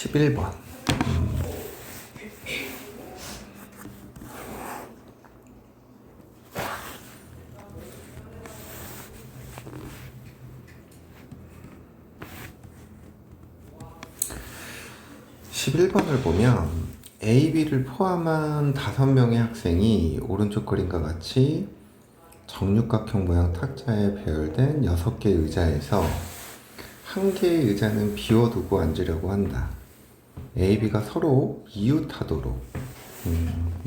11번. 11번을 보면 A, B를 포함한 5명의 학생이 오른쪽 그림과 같이 정육각형 모양 탁자에 배열된 6개의 의자에서 한 개의 의자는 비워두고 앉으려고 한다. A, B가 서로 이웃하도록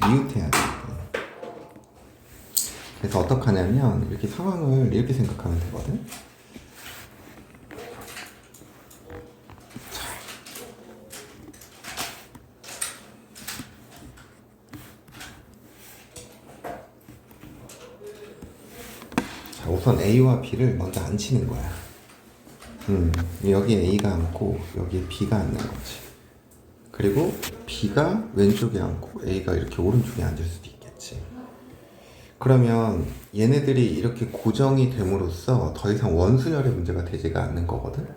이웃해야 돼. 그래서 어떻게 하냐면 이렇게 상황을 이렇게 생각하면 되거든. 자, 우선 A와 B를 먼저 앉히는 거야. 여기 A가 앉고 여기 B가 앉는 거지. 그리고 B가 왼쪽에 앉고 A가 이렇게 오른쪽에 앉을 수도 있겠지. 그러면 얘네들이 이렇게 고정이 됨으로써 더 이상 원수열의 문제가 되지가 않는 거거든.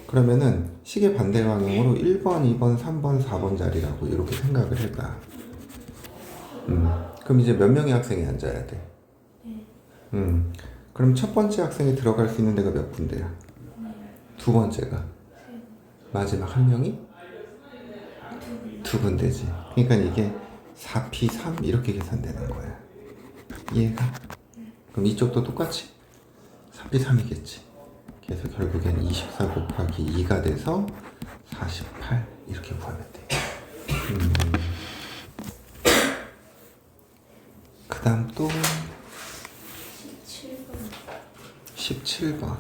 그러면은 시계 반대 방향으로 1번, 2번, 3번, 4번 자리라고 이렇게 생각을 해봐. 그럼 이제 몇 명의 학생이 앉아야 돼? 그럼 첫 번째 학생이 들어갈 수 있는 데가 몇 군데야? 두 번째가? 마지막 한 명이? 두 군데지. 그러니까 이게 4P3 이렇게 계산되는 거야. 이해가? 그럼 이쪽도 똑같이 4P3이겠지. 그래서 결국엔 24 곱하기 2가 돼서 48 이렇게 구하면 돼. 그 다음 또 17번.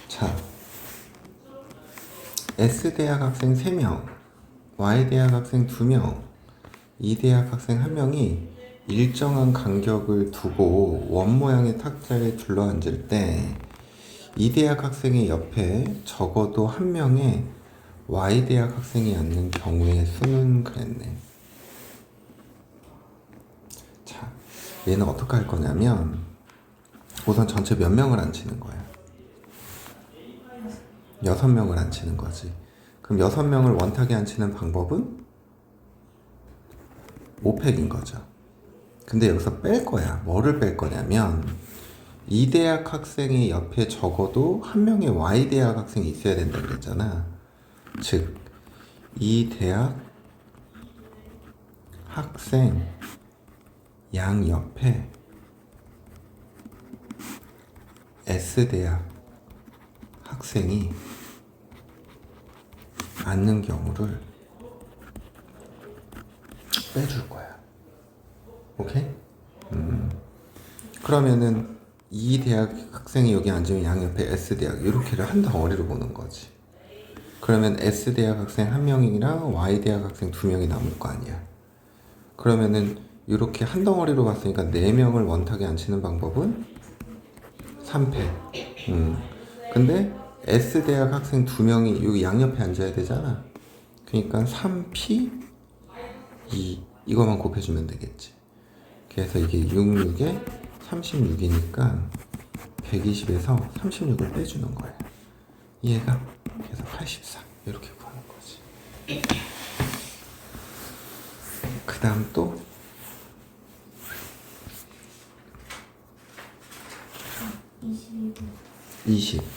자, S대학 학생 3명, Y대학 학생 2명, E대학 학생 1명이 일정한 간격을 두고 원 모양의 탁자에 둘러앉을 때 E대학 학생의 옆에 적어도 한 명의 Y대학 학생이 앉는 경우의 수는 그랬네. 자, 얘는 어떻게 할 거냐면 우선 전체 몇 명을 앉히는 거야? 6명을 앉히는 거지. 그럼 6명을 원탁에 앉히는 방법은 5팩인 거죠. 근데 여기서 뺄 거야. 뭐를 뺄 거냐면 이 대학 학생의 옆에 적어도 한 명의 Y 대학 학생이 있어야 된다 그랬잖아. 즉, 이 대학 학생 양 옆에 S 대학 학생이 앉는 경우를 빼줄 거야. 오케이? 그러면은 이 대학 학생이 여기 앉으면 양옆에 S대학 이렇게를 한 덩어리로 보는 거지. 그러면 S대학 학생 1명이랑 Y대학 학생 2명이 남을 거 아니야. 그러면은 이렇게 한 덩어리로 봤으니까 4명을 원탁에 앉히는 방법은 3패. 근데 S대학 학생 2명이 여기 양옆에 앉아야 되잖아. 그러니까 3P 2 이거만 곱해주면 되겠지. 그래서 이게 66에 36이니까 120에서 36을 빼주는 거예요. 이해가? 그래서 84 이렇게 구하는 거지. 그 다음 또 22번.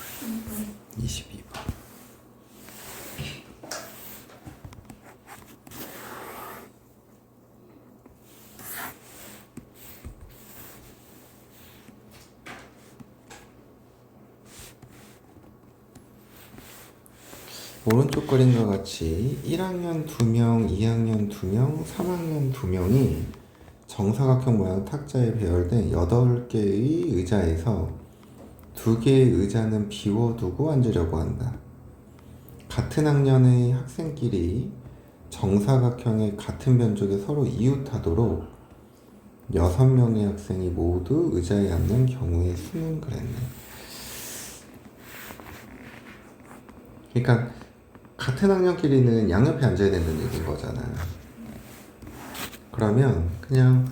오른쪽 그림과 같이 1학년 2명, 2학년 2명, 3학년 2명이 정사각형 모양 탁자에 배열된 8개의 의자에서 2개의 의자는 비워두고 앉으려고 한다. 같은 학년의 학생끼리 정사각형의 같은 변쪽에 서로 이웃하도록 6명의 학생이 모두 의자에 앉는 경우의 수는 그랬네. 그러니까 같은 학년끼리는 양옆에 앉아야 된다는 얘기인 거잖아. 그러면 그냥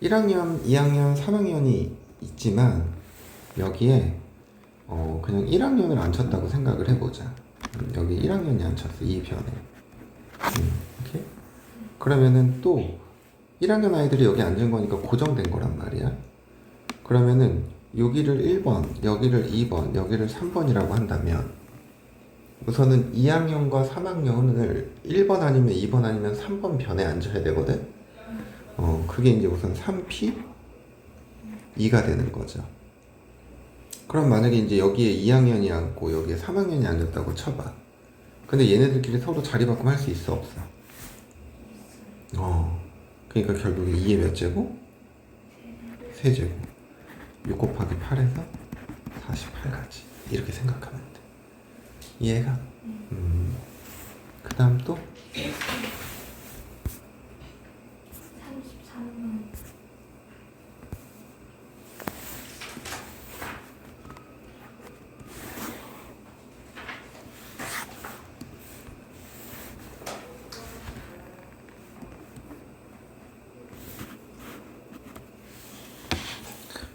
1학년, 2학년, 3학년이 있지만 여기에 그냥 1학년을 앉혔다고 생각을 해보자. 여기 1학년이 앉혔어, 이 변에. 오케이? 그러면은 또 1학년 아이들이 여기 앉은 거니까 고정된 거란 말이야. 그러면은 여기를 1번, 여기를 2번, 여기를 3번이라고 한다면 우선은 2학년과 3학년을 1번 아니면 2번 아니면 3번 변에 앉아야 되거든. 그게 이제 우선 3P 2가 되는 거죠. 그럼 만약에 이제 여기에 2학년이 앉고 여기에 3학년이 앉았다고 쳐봐. 근데 얘네들끼리 서로 자리 바꿈 할 수 있어, 없어? 그러니까 결국에 2의 몇 제곱? 3제곱. 6 곱하기 8에서 48까지. 이렇게 생각하면 돼. 이해가? 그 다음 또? 33번.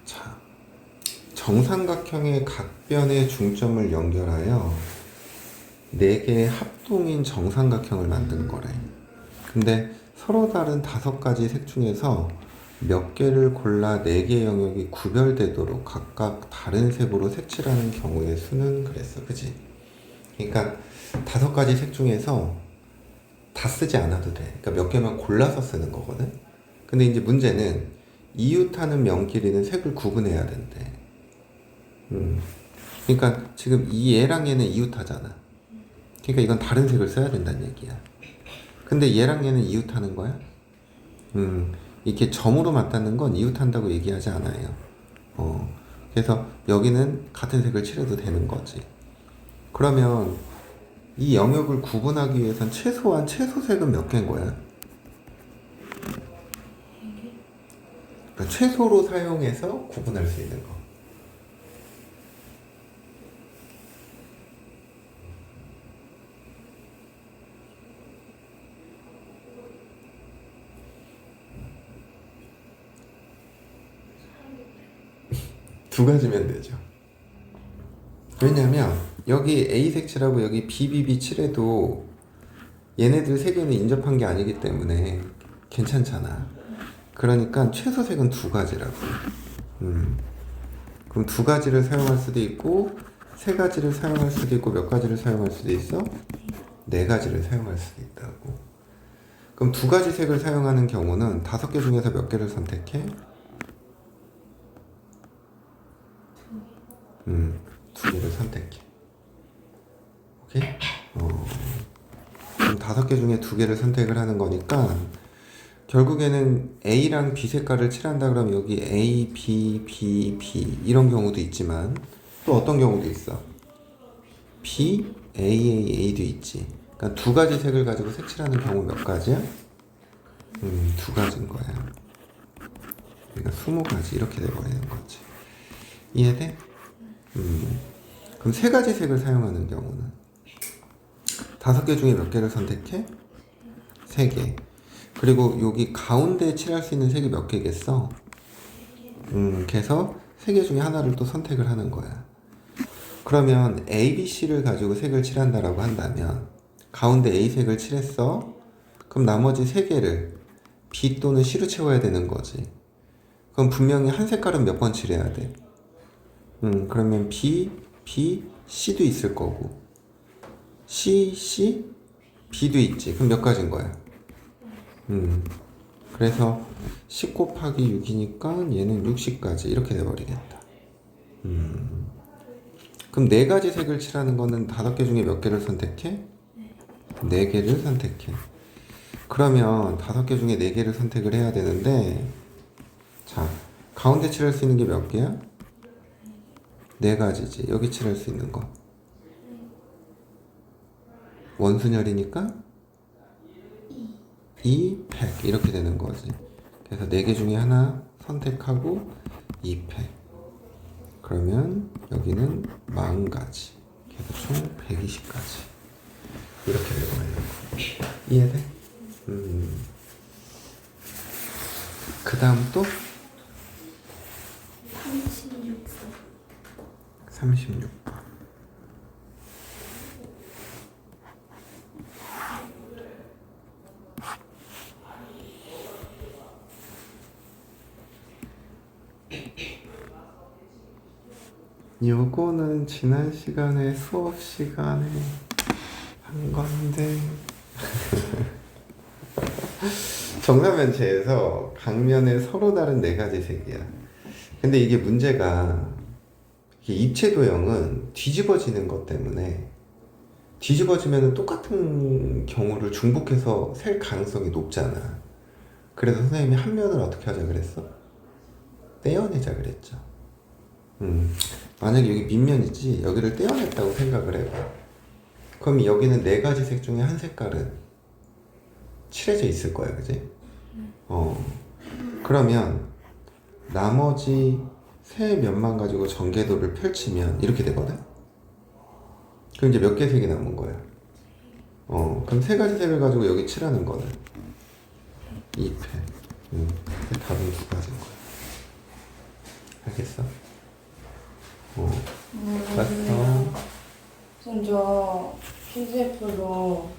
자, 정삼각형의 각변의 중점을 연결하여 4개의 합동인 정삼각형을 만든 거래. 근데 서로 다른 5가지 색 중에서 몇 개를 골라 4개의 영역이 구별되도록 각각 다른 색으로 색칠하는 경우의 수는 그랬어. 그지? 그러니까 5가지 색 중에서 다 쓰지 않아도 돼. 그러니까 몇 개만 골라서 쓰는 거거든. 근데 이제 문제는 이웃하는 면끼리는 색을 구분해야 된대. 그러니까 지금 이 얘랑 얘는 이웃하잖아. 그러니까 이건 다른 색을 써야 된다는 얘기야. 근데 얘랑 얘는 이웃하는 거야? 이렇게 점으로 맞닿는 건 이웃한다고 얘기하지 않아요. 그래서 여기는 같은 색을 칠해도 되는 거지. 그러면 이 영역을 구분하기 위해선 최소한 최소색은 몇 개인 거야? 그러니까 최소로 사용해서 구분할 수 있는 거. 두 가지면 되죠. 왜냐면 여기 A 색칠하고 여기 BBB 칠해도 얘네들 세 개는 인접한 게 아니기 때문에 괜찮잖아. 그러니까 최소색은 2가지라고. 그럼 2가지를 사용할 수도 있고 3가지를 사용할 수도 있고 몇 가지를 사용할 수도 있어? 4가지를 사용할 수도 있다고. 그럼 2가지 색을 사용하는 경우는 5개 중에서 몇 개를 선택해? 2개를 선택해. 오케이? 그럼 5개 중에 2개를 선택을 하는 거니까 결국에는 A랑 B 색깔을 칠한다 그러면 여기 A, B, B, B 이런 경우도 있지만 또 어떤 경우도 있어? B, A, A, A도 있지. 그러니까 2가지 색을 가지고 색칠하는 경우 몇 가지야? 2가지인 거야. 그러니까 20가지 이렇게 돼버리는 거지. 이해돼? 그럼 3가지 색을 사용하는 경우는 5개 중에 몇 개를 선택해? 3개. 그리고 여기 가운데에 칠할 수 있는 색이 몇 개겠어? 그래서 3개 중에 하나를 또 선택을 하는 거야. 그러면 A, B, C를 가지고 색을 칠한다라고 한다면 가운데 A 색을 칠했어. 그럼 나머지 3개를 B 또는 C로 채워야 되는 거지. 그럼 분명히 한 색깔은 몇 번 칠해야 돼? 그러면 B, B, C도 있을 거고 C, C, B도 있지. 그럼 몇 가지인 거야? 그래서 10 곱하기 6이니까 얘는 60까지 이렇게 돼버리겠다. 그럼 4가지 색을 칠하는 거는 5개 중에 몇 개를 선택해? 4개를 선택해. 그러면 5개 중에 4개를 선택을 해야 되는데 자, 가운데 칠할 수 있는 게 몇 개야? 4가지지. 여기 칠할 수 있는 거 원순열이니까 2팩 이렇게 되는 거지. 그래서 4개 중에 하나 선택하고 2팩. 그러면 여기는 40가지. 그래서 총 120까지 이렇게 되는 거예요. 이해돼? 그 다음 또 36번. 요거는 지난 시간에 수업 시간에 한 건데 정사면체에서 각면에 서로 다른 네 가지 색이야. 근데 이게 문제가 이게 입체 도형은 뒤집어지는 것 때문에 뒤집어지면 똑같은 경우를 중복해서 셀 가능성이 높잖아. 그래서 선생님이 한 면을 어떻게 하자 그랬어? 떼어내자 그랬죠. 만약에 여기 밑면이지 여기를 떼어냈다고 생각을 해봐. 그럼 여기는 네 가지 색 중에 한 색깔은 칠해져 있을 거야, 그지? 그러면 나머지 세 면만 가지고 전개도를 펼치면 이렇게 되거든? 그럼 이제 몇 개 색이 남은 거야? 그럼 세 가지 색을 가지고 여기 칠하는 거는 2패. 답은 두 가지인 거야. 알겠어? 맞어. 먼저 PDF로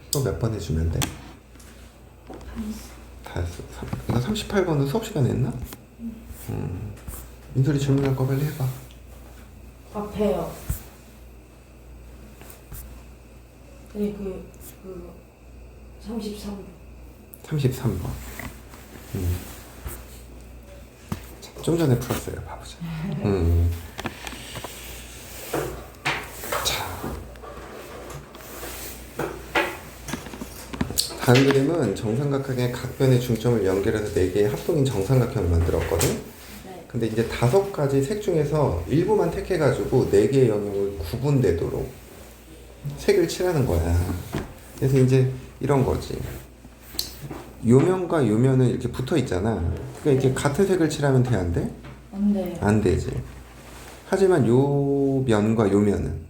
또 몇 번 해주면 돼? 다 했어. 이거 38번은 수업 시간에 했나? 민솔이 질문할 거 빨리 해봐. 앞에요. 아니 그 33. 33번. 좀 전에 풀었어요. 봐보자. 자, 다음 그림은 정삼각형의 각변의 중점을 연결해서 4개의 합동인 정삼각형을 만들었거든. 네. 근데 이제 5가지 색 중에서 일부만 택해가지고 4개의 영역을 구분되도록 색을 칠하는 거야. 그래서 이제 이런 거지. 요면과 요면은 이렇게 붙어 있잖아. 그러니까 이렇게 같은 색을 칠하면 돼, 안 돼? 안 돼요. 안 되지. 하지만 요 면과 요 면은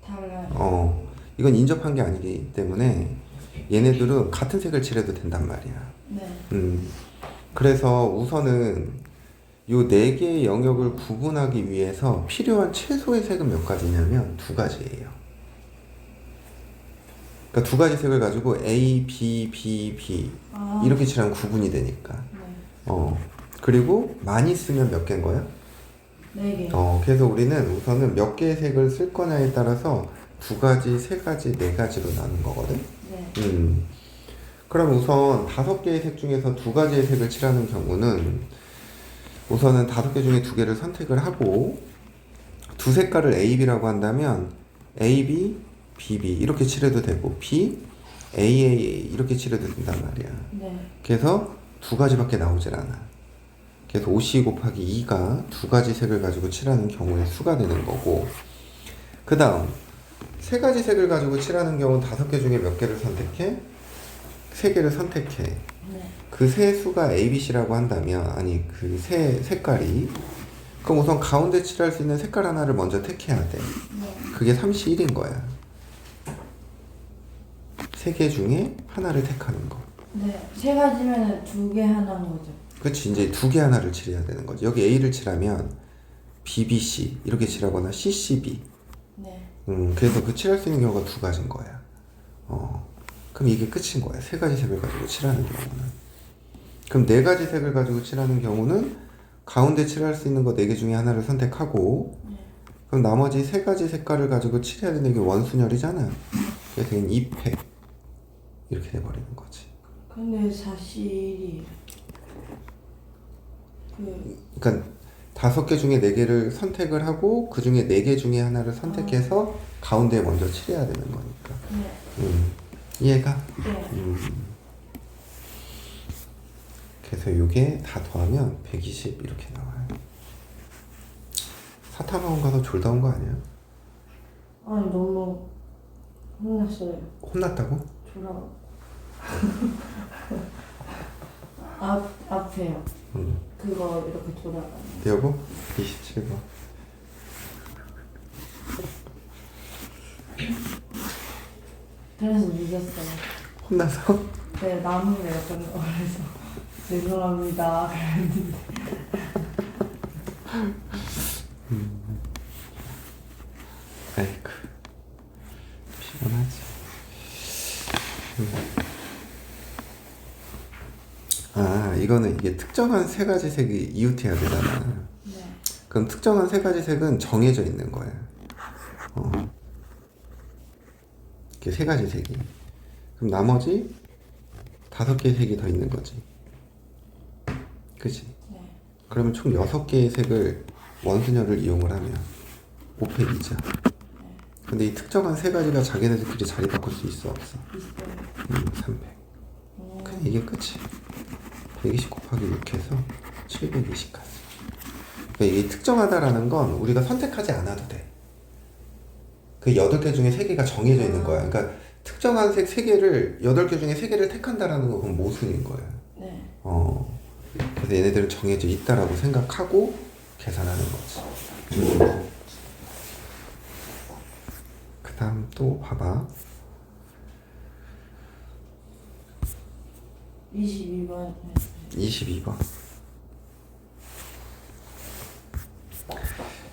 달라요. 이건 인접한 게 아니기 때문에 얘네들은 같은 색을 칠해도 된단 말이야. 네. 그래서 우선은 요 4개의 영역을 구분하기 위해서 필요한 최소의 색은 몇 가지냐면 2가지예요. 그러니까 2가지 색을 가지고 A, B, B, B 이렇게 칠하면 구분이 되니까. 네. 그리고 많이 쓰면 몇 개인 거야? 4개. 그래서 우리는 우선은 몇 개의 색을 쓸 거냐에 따라서 2가지, 3가지, 4가지로 나눈 거거든. 네. 그럼 우선 5개의 색 중에서 2가지의 색을 칠하는 경우는 우선은 5개 중에 2개를 선택을 하고 두 색깔을 A, B라고 한다면 A, B, B, B 이렇게 칠해도 되고 B, A, A, A 이렇게 칠해도 된단 말이야. 네. 그래서 2가지밖에 나오질 않아. 그래서 5C 곱하기 2가 2가지 색을 가지고 칠하는 경우의 수가 되는 거고, 그 다음 3가지 색을 가지고 칠하는 경우는 5개 중에 몇 개를 선택해? 3개를 선택해. 네. 그 세 수가 A, B, C라고 한다면, 아니 그 세 색깔이, 그럼 우선 가운데 칠할 수 있는 색깔 하나를 먼저 택해야 돼. 네. 그게 3C1인 거야. 3개 중에 하나를 택하는 거. 네. 3가지면은 2개 하나인 거죠. 그렇지. 이제 2개 하나를 칠해야 되는 거지. 여기 A를 칠하면 BBC 이렇게 칠하거나 CCB. 네. 그래서 그 칠할 수 있는 경우가 2가지인 거야. 그럼 이게 끝인 거야. 3가지 색을 가지고 칠하는 경우는. 그럼 4가지 색을 가지고 칠하는 경우는 가운데 칠할 수 있는 거 4개 중에 하나를 선택하고, 네. 그럼 나머지 3가지 색깔을 가지고 칠해야 되는 게 원순열이잖아. 그래서 이건 2패 이렇게 돼버리는 거지. 근데 사실이 그러니까 5개 중에 4개를 선택을 하고 그 중에 4개 중에 하나를 선택해서 가운데에 먼저 칠해야 되는 거니까. 네. 이해가? 네. 그래서 이게 다 더하면 120 이렇게 나와요. 사탐학원 가서 졸다온 거 아니야? 아니 너무 혼났어요. 혼났다고? 졸아. 앞에요. 그거 이렇게 돌아가는. 여보? 27번. 그래서 늦었어요. 혼나서? 네, 나무 내가 좀 그래서 죄송합니다. 그랬는데. 아이고 피곤하지. 아 이거는 이게 특정한 세 가지 색이 이웃해야 되잖아. 네. 그럼 특정한 세 가지 색은 정해져 있는 거야. 이렇게 세 가지 색이. 그럼 나머지 5개의 색이 더 있는 거지. 그치? 네. 그러면 총 6개의 색을 원순열을 이용을 하면 5팩이죠. 근데 이 특정한 세 가지가 자기네들끼리 자리 바꿀 수 있어 없어? 있어요. 300. 그냥 이게 끝이. 120 곱하기 6 해서 720 가지. 그러니까 이게 특정하다라는 건 우리가 선택하지 않아도 돼. 그 8개 중에 3개가 정해져 있는 거야. 그러니까 특정한 색 3개를 8개 중에 3개를 택한다라는 거 그건 모순인 거야. 네. 그래서 얘네들은 정해져 있다라고 생각하고 계산하는 거지. 그 다음 또 봐봐. 22번. 22번.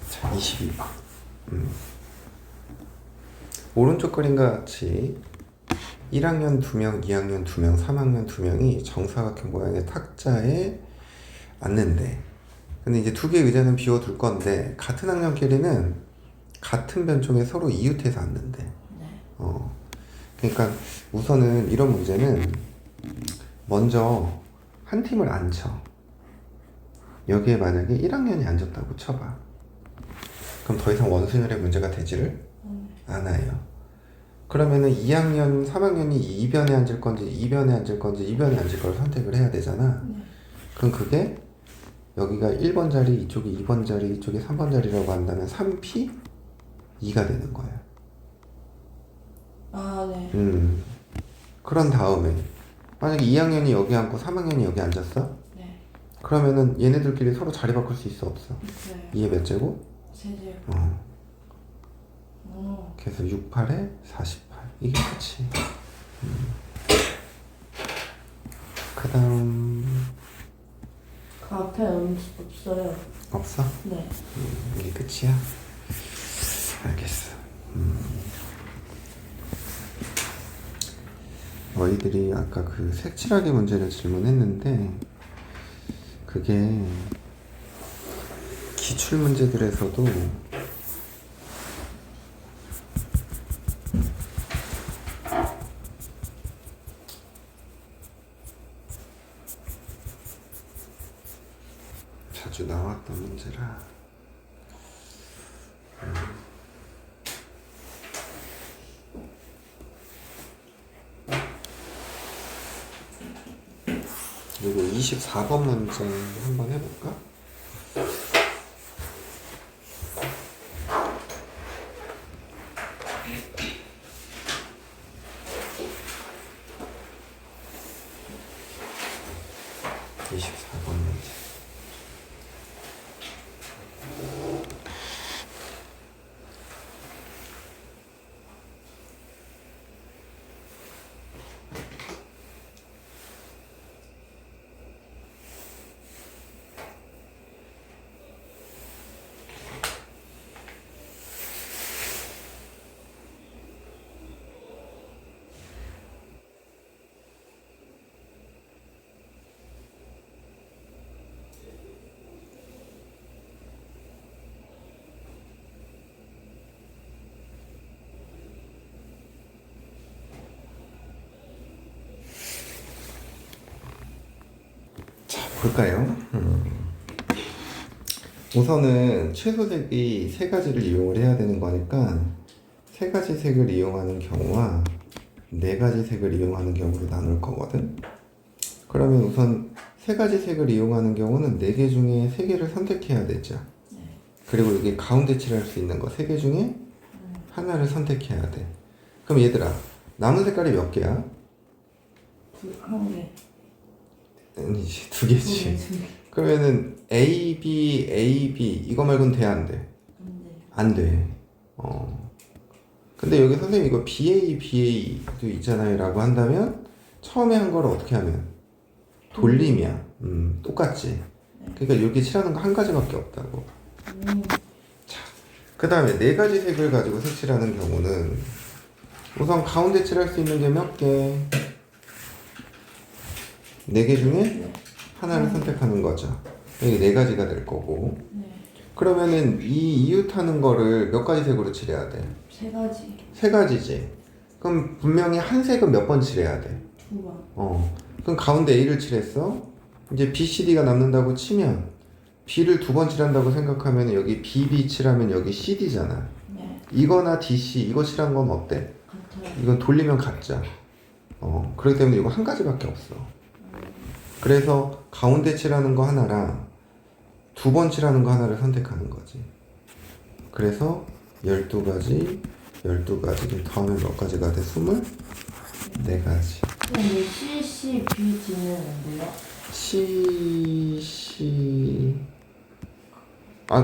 자, 22번. 오른쪽 그림과 같이 1학년 2명, 2학년 2명, 3학년 2명이 정사각형 모양의 탁자에 앉는데, 근데 이제 2개의 의자는 비워둘 건데 같은 학년끼리는 같은 변종에 서로 이웃해서 앉는데. 네. 그러니까 우선은 이런 문제는 먼저 한 팀을 앉혀. 여기에 만약에 1학년이 앉았다고 쳐봐. 그럼 더 이상 원순열의 문제가 되지를 않아요. 그러면은 2학년, 3학년이 이변에 앉을 건지, 이변에 앉을 건지, 이변에 앉을 걸 선택을 해야 되잖아. 네. 그럼 그게 여기가 1번 자리, 이쪽이 2번 자리, 이쪽이 3번 자리라고 한다면 3P 2가 되는 거야. 아, 네. 그런 다음에 만약에 2학년이 여기 앉고 3학년이 여기 앉았어? 네. 그러면은 얘네들끼리 서로 자리 바꿀 수 있어 없어? 있어요. 2의 몇 제곱? 세제. 그래서 6, 8에 48 이게 끝이. 그 다음 그 앞에 없어요. 없어? 네. 이게 끝이야? 알겠어. 너희들이 아까 그 색칠하기 문제를 질문했는데 그게 기출 문제들에서도 자주 나왔던 문제라. 그리고 24번 문제 한번 해볼까? 볼까요? 우선은 최소색이 세 가지를 이용을 해야 되는 거니까 세 가지 색을 이용하는 경우와 네 가지 색을 이용하는 경우로 나눌 거거든. 그러면 우선 세 가지 색을 이용하는 경우는 네 개 중에 세 개를 선택해야 되죠. 그리고 여기 가운데 칠할 수 있는 거 세 개 중에 하나를 선택해야 돼. 그럼 얘들아, 남은 색깔이 몇 개야? 한 개. 아니지, 두 개지. 두 개. 그러면은 A, B, A, B 이거 말고는 돼, 안 돼? 안 돼. 안 돼. 근데 여기 선생님 이거 BA도 있잖아요 라고 한다면 처음에 한 거를 어떻게 하면 돌리면 똑같지. 그러니까 여기 칠하는 거 한 가지밖에 없다고. 그 다음에 네 가지 색을 가지고 색칠하는 경우는 우선 가운데 칠할 수 있는 게 몇 개? 네 개 중에 하나를 선택하는 거죠. 여기 네 가지가 될 거고. 그러면은 이 이웃하는 거를 몇 가지 색으로 칠해야 돼? 세 가지. 세 가지지. 그럼 분명히 한 색은 몇 번 칠해야 돼? 2번. 그럼 가운데 A를 칠했어. 이제 B, C, D가 남는다고 치면 B를 2번 칠한다고 생각하면 여기 B, B 칠하면 여기 C, D잖아. 네. 이거나 D, C 이거 칠한 건 어때? 같아요. 이건 돌리면 같죠. 그렇기 때문에 이거 한 가지밖에 없어. 그래서 가운데 칠하는 거 하나랑 2번 칠하는 거 하나를 선택하는 거지. 그래서 12가지, 12가지 더하면 몇 가지가 돼? 24가지. 근데 CC, BG는 뭔데요?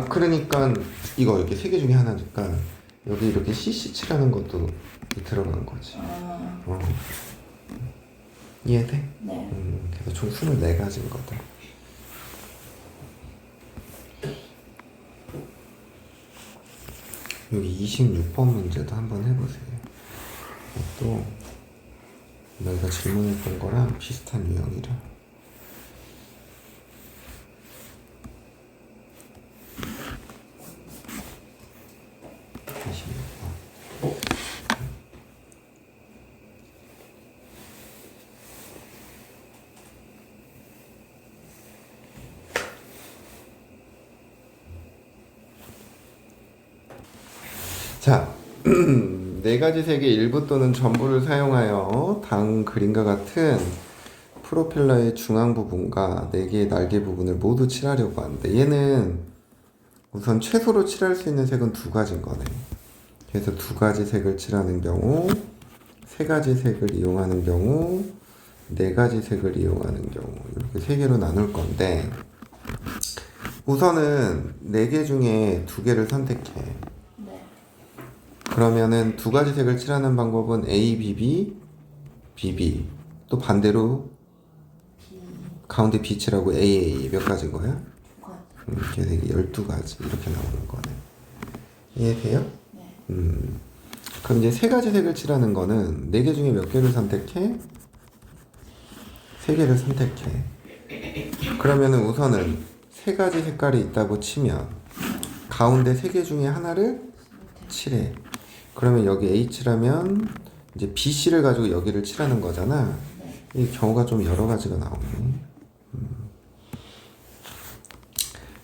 그러니까 이거 이렇게 세 개 중에 하나니까 여기 이렇게 CC 칠하는 것도 들어간 거지. 이해돼? 네. 그래서 총 24가지인 거다. 여기 26번 문제도 한번 해보세요. 또 너희가 질문했던 거랑 비슷한 유형이라. 자, 네 가지 색의 일부 또는 전부를 사용하여 다음 그림과 같은 프로펠러의 중앙 부분과 네 개의 날개 부분을 모두 칠하려고 하는데 얘는 우선 최소로 칠할 수 있는 색은 두 가지인 거네. 그래서 두 가지 색을 칠하는 경우, 세 가지 색을 이용하는 경우, 네 가지 색을 이용하는 경우 이렇게 세 개로 나눌 건데 우선은 네 개 중에 두 개를 선택해. 그러면은 두 가지 색을 칠하는 방법은 A, BB, BB 또 반대로 가운데 B 칠하고 AA 몇 가지인 거야? 그래서 이게 12가지 이렇게 나오는 거네. 이해돼요? 네. 그럼 이제 세 가지 색을 칠하는 거는 네 개 중에 몇 개를 선택해? 세 개를 선택해. 그러면은 우선은 세 가지 색깔이 있다고 치면 가운데 세 개 중에 하나를 칠해. 그러면 여기 A 칠하면 이제 B, C를 가지고 여기를 칠하는 거잖아. 이 경우가 좀 여러 가지가 나오네.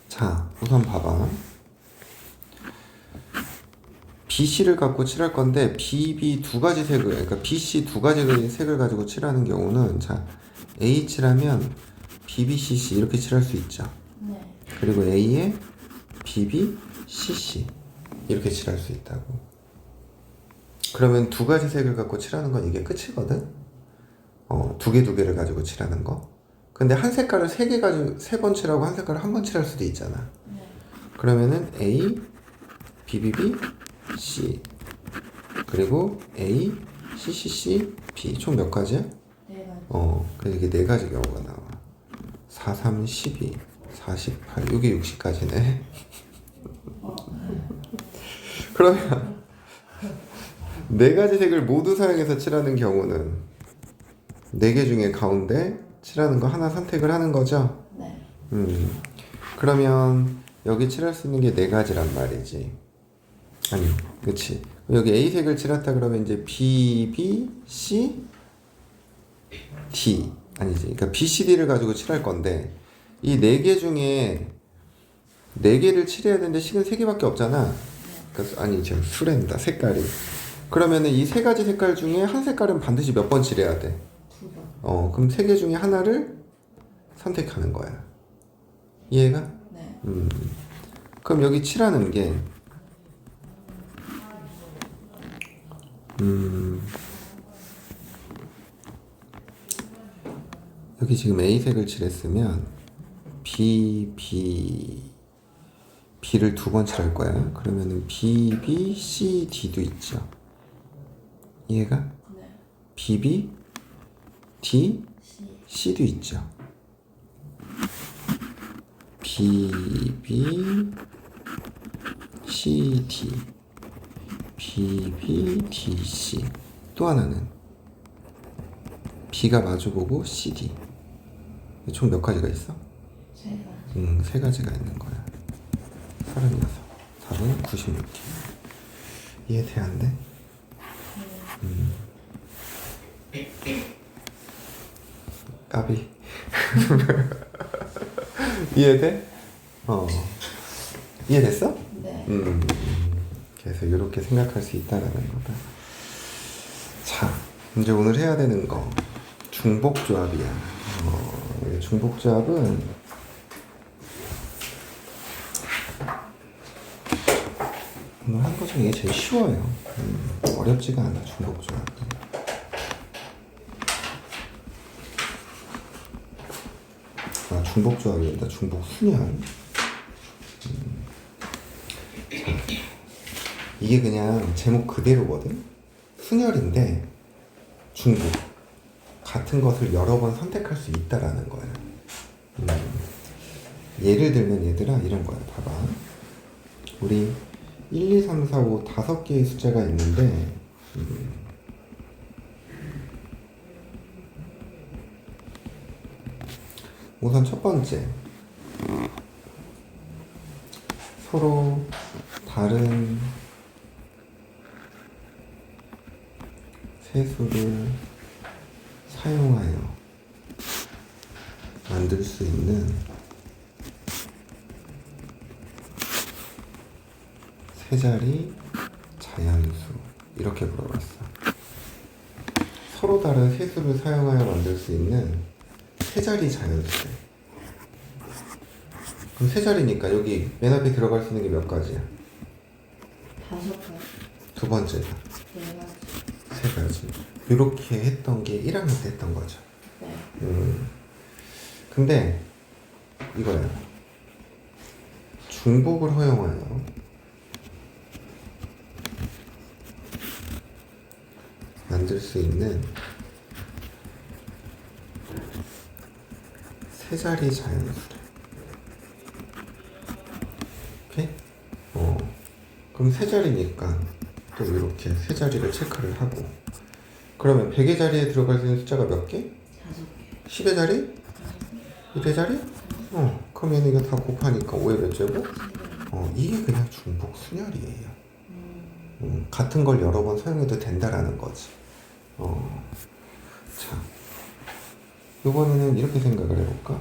자, 우선 봐봐. B, C를 갖고 칠할 건데 B, B 두 가지 색을, 그러니까 B, C 두 가지 색을 가지고 칠하는 경우는 자, A 칠하면 B, B, C, C 이렇게 칠할 수 있죠. 네. 그리고 A에 B, B, C, C 이렇게 칠할 수 있다고. 그러면 두 가지 색을 갖고 칠하는 건 이게 끝이거든. 두 개를 가지고 칠하는 거. 근데 한 색깔을 세 개 가지고 세 번 칠하고 한 색깔을 한 번 칠할 수도 있잖아. 그러면은 A, B, B, B, C 그리고 A, C, C, C, B 총 몇 가지야? 네 가지. 그래서 이게 네 가지 경우가 나와. 4, 3, 12, 48, 이게 60까지네. 그러면 네 가지 색을 모두 사용해서 칠하는 경우는 네 개 중에 가운데 칠하는 거 하나 선택을 하는 거죠. 네. 그러면 여기 칠할 수 있는 게 네 가지란 말이지. 아니, 그치. 여기 A 색을 칠했다 그러면 이제 B, B, C, D 아니지. 그러니까 B, C, D를 가지고 칠할 건데 이 네 개 중에 네 개를 칠해야 되는데 식은 세 개밖에 없잖아. 그러니까 아니 지금 수렌다 색깔이. 그러면은 이 세 가지 색깔 중에 한 색깔은 반드시 몇 번 칠해야 돼? 2번. 그럼 세 개 중에 하나를 선택하는 거야. 이해가? 네. 그럼 여기 칠하는 게 여기 지금 A색을 칠했으면 B를 두 번 칠할 거야. 그러면은 B, B, C, D도 있죠. 이해가? 네. BB, D, C. C도 있죠. BB, CD, BB, DC. 또 하나는 B가 마주보고 CD. 총 몇 가지가 있어? 제가. 세 가지가 있는 거야. 36. 답은 96개. 이해돼 안 돼? 까비. 이해돼? 이해됐어? 네. 그래서 이렇게 생각할 수 있다라는 거다. 자, 이제 오늘 해야 되는 거 중복조합이야. 중복조합은 오늘 한 거 중에 제일 쉬워요. 어렵지가 않아 중복조합은. 중복조합이란다. 중복순열. 이게 그냥 제목 그대로거든. 순열인데 중복. 같은 것을 여러 번 선택할 수 있다라는 거야. 예를 들면 얘들아 이런 거야. 봐봐. 우리 1, 2, 3, 4, 5 다섯 개의 숫자가 있는데 우선 첫 번째 서로 다른 세수를 사용하여 만들 수 있는 세 자리 자연수. 이렇게 물어봤어. 서로 다른 세수를 사용하여 만들 수 있는 세 자리 자연수. 그럼 세 자리니까 여기 맨 앞에 들어갈 수 있는 게 몇 가지야? 5가지. 두 번째다. 4가지. 세 가지. 이렇게 했던 게 1학년 때 했던 거죠. 네. 근데 이거야. 중복을 허용하여 만들 수 있는 세 자리 자연수래. 오케이? 그럼 세 자리니까 또 이렇게 세 자리를 체크를 하고, 그러면 100의 자리에 들어갈 수 있는 숫자가 몇 개? 5개. 10의 자리? 1의 자리? 그러면 이거 다 곱하니까 5의 몇 제곱? 이게 그냥 중복 순열이에요. 같은 걸 여러 번 사용해도 된다라는 거지. 자, 이번에는 이렇게 생각을 해볼까?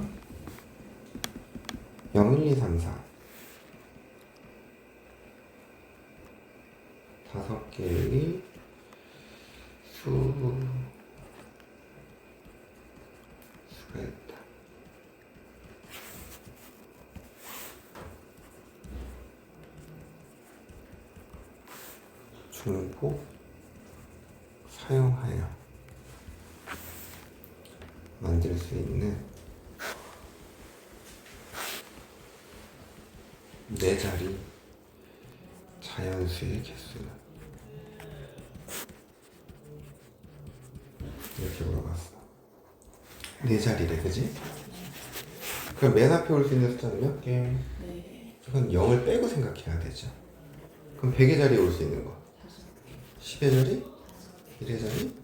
0, 1, 2, 3, 4 다섯 개의 수가 있다. 중복 사용하여 만들 수 있는 네 자리 자연수의 개수는 이렇게 물어봤어. 네 자리래, 그지? 그럼 맨 앞에 올 수 있는 숫자는 몇 개? 네. 이건 0을 빼고 생각해야 되죠. 그럼 100의 자리에 올 수 있는 거 10의 자리? 1의 자리?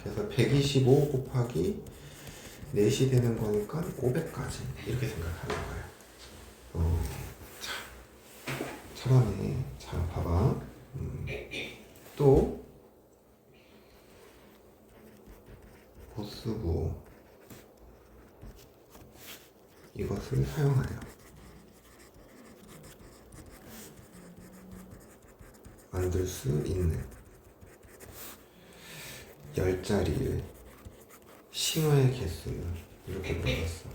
그래서 125 곱하기 4시 되는 거니까 500까지 이렇게 생각하는 거야. 자, 잘하네. 자, 봐봐. 또 보스부 이것을 사용하여 만들 수 있는 10자리의 싱어의 개수는 이렇게 물어봤어.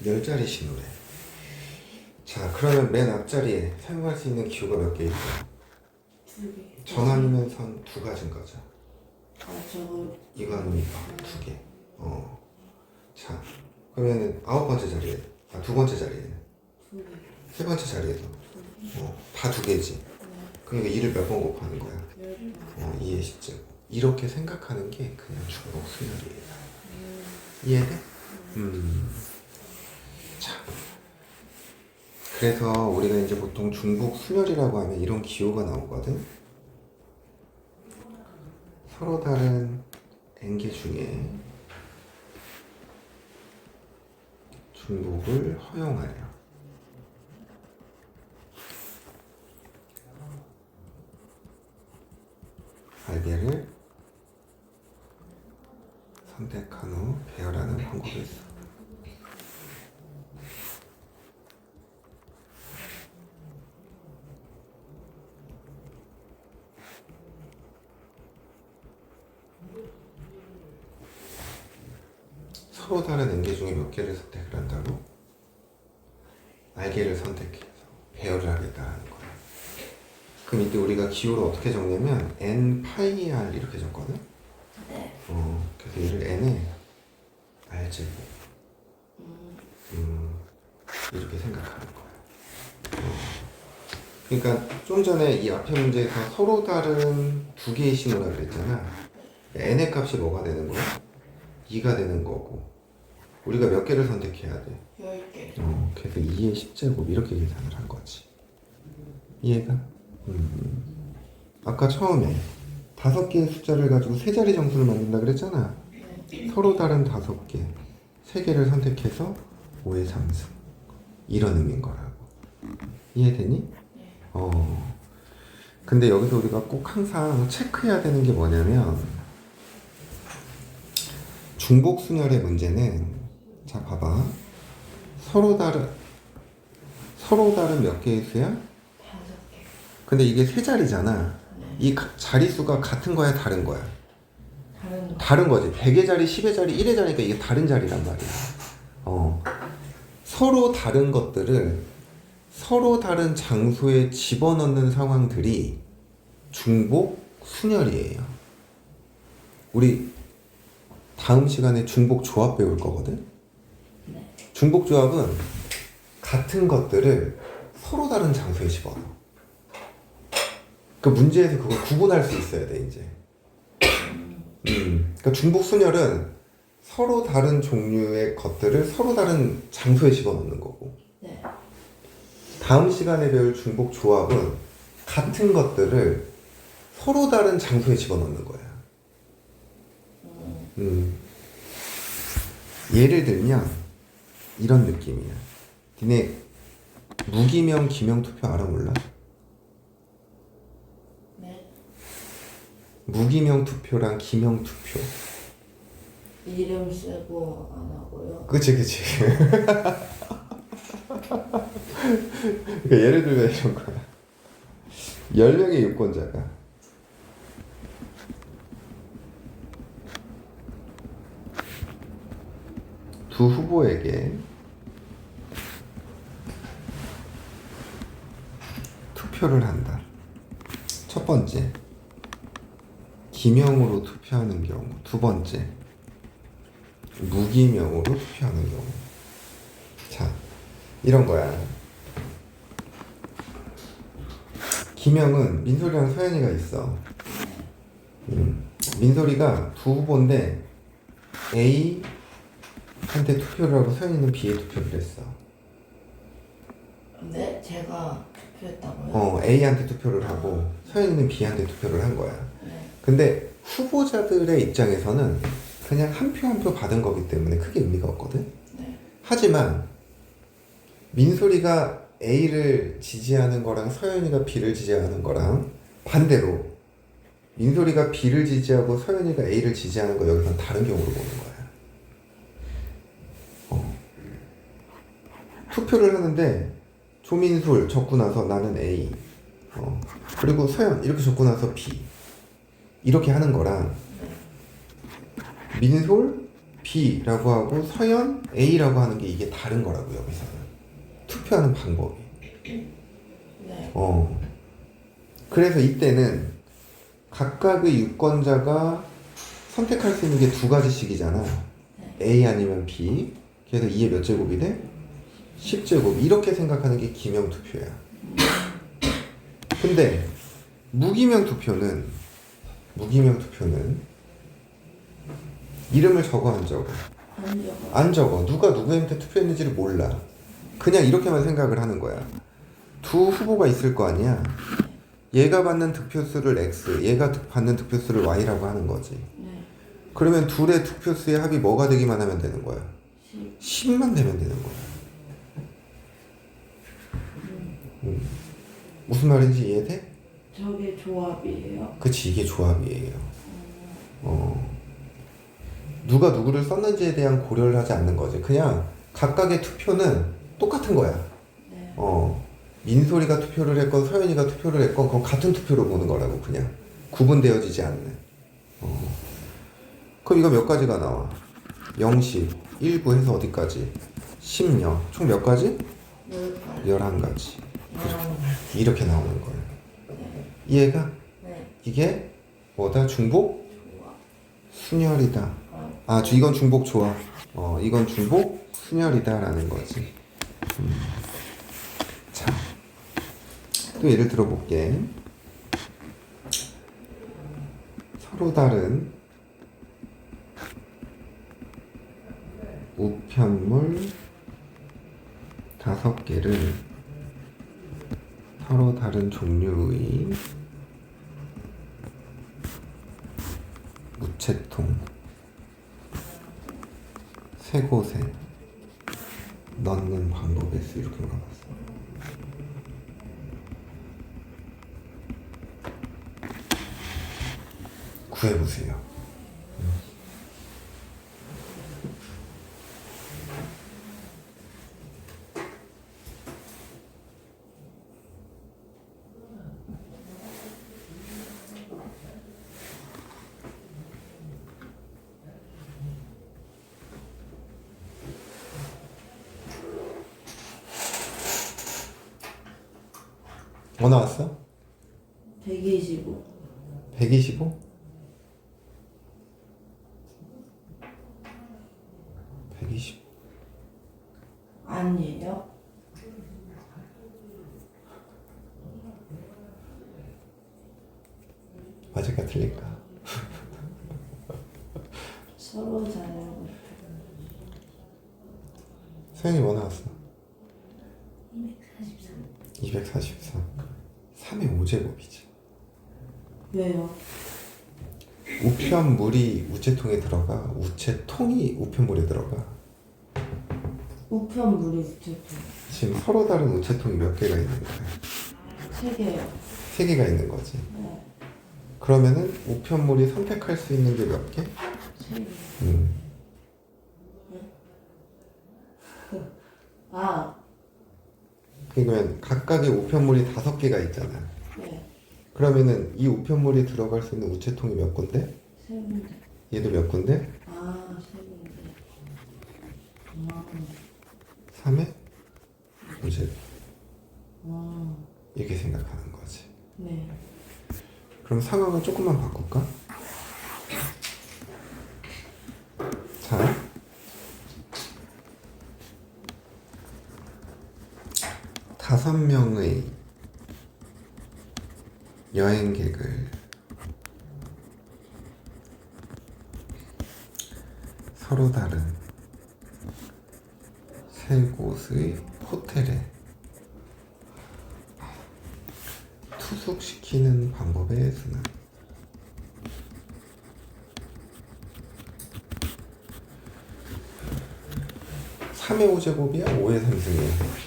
열 자리 신호래. 자, 그러면 맨 앞자리에 사용할 수 있는 기호가 몇 개 있어? 2개. 전 아니면 선 두 가지인 거죠. 저거 이거는 이거 두 개. 자, 그러면은 아홉 번째 자리에, 두 번째 자리에는, 두 개. 세 번째 자리에도 다 두 개지. 그러니까 2를 몇 번 곱하는 거야? 2의 10제곱. 이렇게 생각하는 게 그냥 중복 수열이에요. 이해돼? 자, 그래서 우리가 이제 보통 중복 수열이라고 하면 이런 기호가 나오거든. 서로 다른 n개 중에 중복을 허용하려. 알게를 선택한 후 배열하는 방법이 있어. 서로 다른 n개 중에 몇 개를 선택을 한다고? 알게를 선택해서 배열을 하겠다는 거야. 그럼 이때 우리가 기호를 어떻게 적냐면 n 파이 r 이렇게 적거든. 네. 그래서 얘를 n에 r 제곱 이렇게 생각하는 거야. 그러니까 좀 전에 이 앞에 문제에서 서로 다른 두 개의 신호라 그랬잖아. n의 값이 뭐가 되는 거야? 2가 되는 거고. 우리가 몇 개를 선택해야 돼? 10개. 그래서 2의 10제곱 이렇게 계산을 한 거지. 이해가? 아까 처음에 5개의 숫자를 가지고 세 자리 정수를 만든다 그랬잖아. 서로 다른 5개, 3개를 선택해서 5의 3승. 이런 의미인 거라고. 이해되니? 근데 여기서 우리가 꼭 항상 체크해야 되는 게 뭐냐면 중복순열의 문제는 자 봐봐. 서로 다른 몇 개의 수야? 5개. 근데 이게 세 자리잖아. 이 자리수가 같은 거야, 다른 거야? 다른 거지. 100의 자리, 10의 자리, 1의 자리니까 이게 다른 자리란 말이야. 서로 다른 것들을 서로 다른 장소에 집어넣는 상황들이 중복 순열이에요. 우리 다음 시간에 중복 조합 배울 거거든. 중복 조합은 같은 것들을 서로 다른 장소에 집어넣어. 그 문제에서 그걸 구분할 수 있어야 돼 이제. 그러니까 중복 순열은 서로 다른 종류의 것들을 서로 다른 장소에 집어넣는 거고. 네. 다음 시간에 배울 중복 조합은 같은 것들을 서로 다른 장소에 집어넣는 거야. 예를 들면 이런 느낌이야. 니네 무기명 기명 투표 알아 몰라? 네. 무기명 투표랑 기명 투표. 이름 쓰고 안 하고요. 그치. 그러니까 예를 들면 이런 거야. 10명의 유권자가 두 후보에게 투표를 한다. 첫 번째, 기명으로 투표하는 경우. 두 번째, 무기명으로 투표하는 경우. 자, 이런 거야. 기명은 민소리랑 서연이가 있어. 민소리가 두 후보인데 A한테 투표를 하고 서연이는 B에 투표를 했어. 네? 제가 투표했다고요? A한테 투표를 하고 서연이는 B한테 투표를 한 거야. 네. 근데 후보자들의 입장에서는 그냥 한 표 한 표 받은 거기 때문에 크게 의미가 없거든. 네. 하지만 민소리가 A를 지지하는 거랑 서연이가 B를 지지하는 거랑 반대로 민소리가 B를 지지하고 서연이가 A를 지지하는 거 여기서는 다른 경우로 보는 거야. 투표를 하는데 조민솔 적고 나서 나는 A, 그리고 서연 이렇게 적고 나서 B 이렇게 하는 거랑 민솔 B라고 하고 서연 A라고 하는 게 이게 다른 거라고 여기서는. 투표하는 방법이. 네. 그래서 이때는 각각의 유권자가 선택할 수 있는 게 두 가지씩이잖아. A 아니면 B. 그래서 2의 몇 제곱이 돼? 10제곱. 이렇게 생각하는 게 기명 투표야. 근데 무기명 투표는 이름을 적어 안 적어? 안 적어. 누가 누구한테 투표했는지를 몰라. 그냥 이렇게만 생각을 하는 거야. 두 후보가 있을 거 아니야. 얘가 받는 득표수를 X, 얘가 받는 득표수를 Y라고 하는 거지. 그러면 둘의 득표수의 합이 뭐가 되기만 하면 되는 거야? 10만 되면 되는 거야. 무슨 말인지 이해돼? 저게 조합이에요? 그치, 이게 조합이에요. 누가 누구를 썼는지에 대한 고려를 하지 않는 거지. 그냥 각각의 투표는 똑같은 거야. 네. 민소리가 투표를 했건 서연이가 투표를 했건 그건 같은 투표로 보는 거라고. 그냥 구분되어지지 않는. 그럼 이거 몇 가지가 나와? 0시 1부 해서 어디까지? 10년 총 몇 가지? 11가지. 이렇게 나오는 거예요. 이해가? 이게 뭐다? 중복? 순열이다. 이건 중복 좋아. 이건 중복 순열이다 라는 거지. 자, 또 예를 들어볼게. 서로 다른 우편물 5개를 서로 다른 종류의 우체통 3곳에 넣는 방법에 서 이렇게 물어봤어. 구해보세요. 뭐 나왔어? 125. 125? 120. 아니에요? 맞을까 틀릴까? 서로 다른 서연이 뭐 나왔어? 243. 243. 3의 5제곱이지. 왜요? 우편물이 우체통에 들어가. 우체통이 우편물에 들어가. 우편물이 우체통 지금 서로 다른 우체통이 몇 개가 있는 거야? 3개요. 3개가 있는 거지. 네. 그러면은 우편물이 선택할 수 있는 게 몇 개? 3개. 그러면 각각의 우편물이 5개가 있잖아. 네. 그러면은 이 우편물이 들어갈 수 있는 우체통이 몇 군데? 3군데. 얘도 몇 군데? 3군데. 3의 5제곱. 아, 이렇게 생각하는 거지. 네. 그럼 상황을 조금만 바꿀까? 자, 다섯 명의 여행객을 서로 다른 3곳의 호텔에 투숙시키는 방법의 수는 3의 5제곱이야? 5의 3승이야?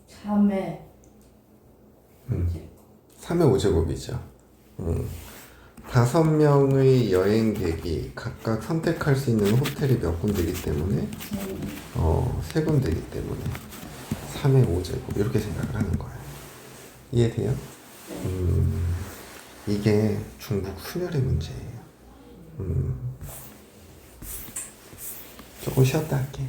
참외. 3의 5제곱이죠. 5명의 여행객이 각각 선택할 수 있는 호텔이 몇 군데이기 때문에 3군데이기 때문에 3의 5제곱 이렇게 생각을 하는 거예요. 이해돼요? 이게 중복 순열의 문제예요. 조금 쉬었다 할게.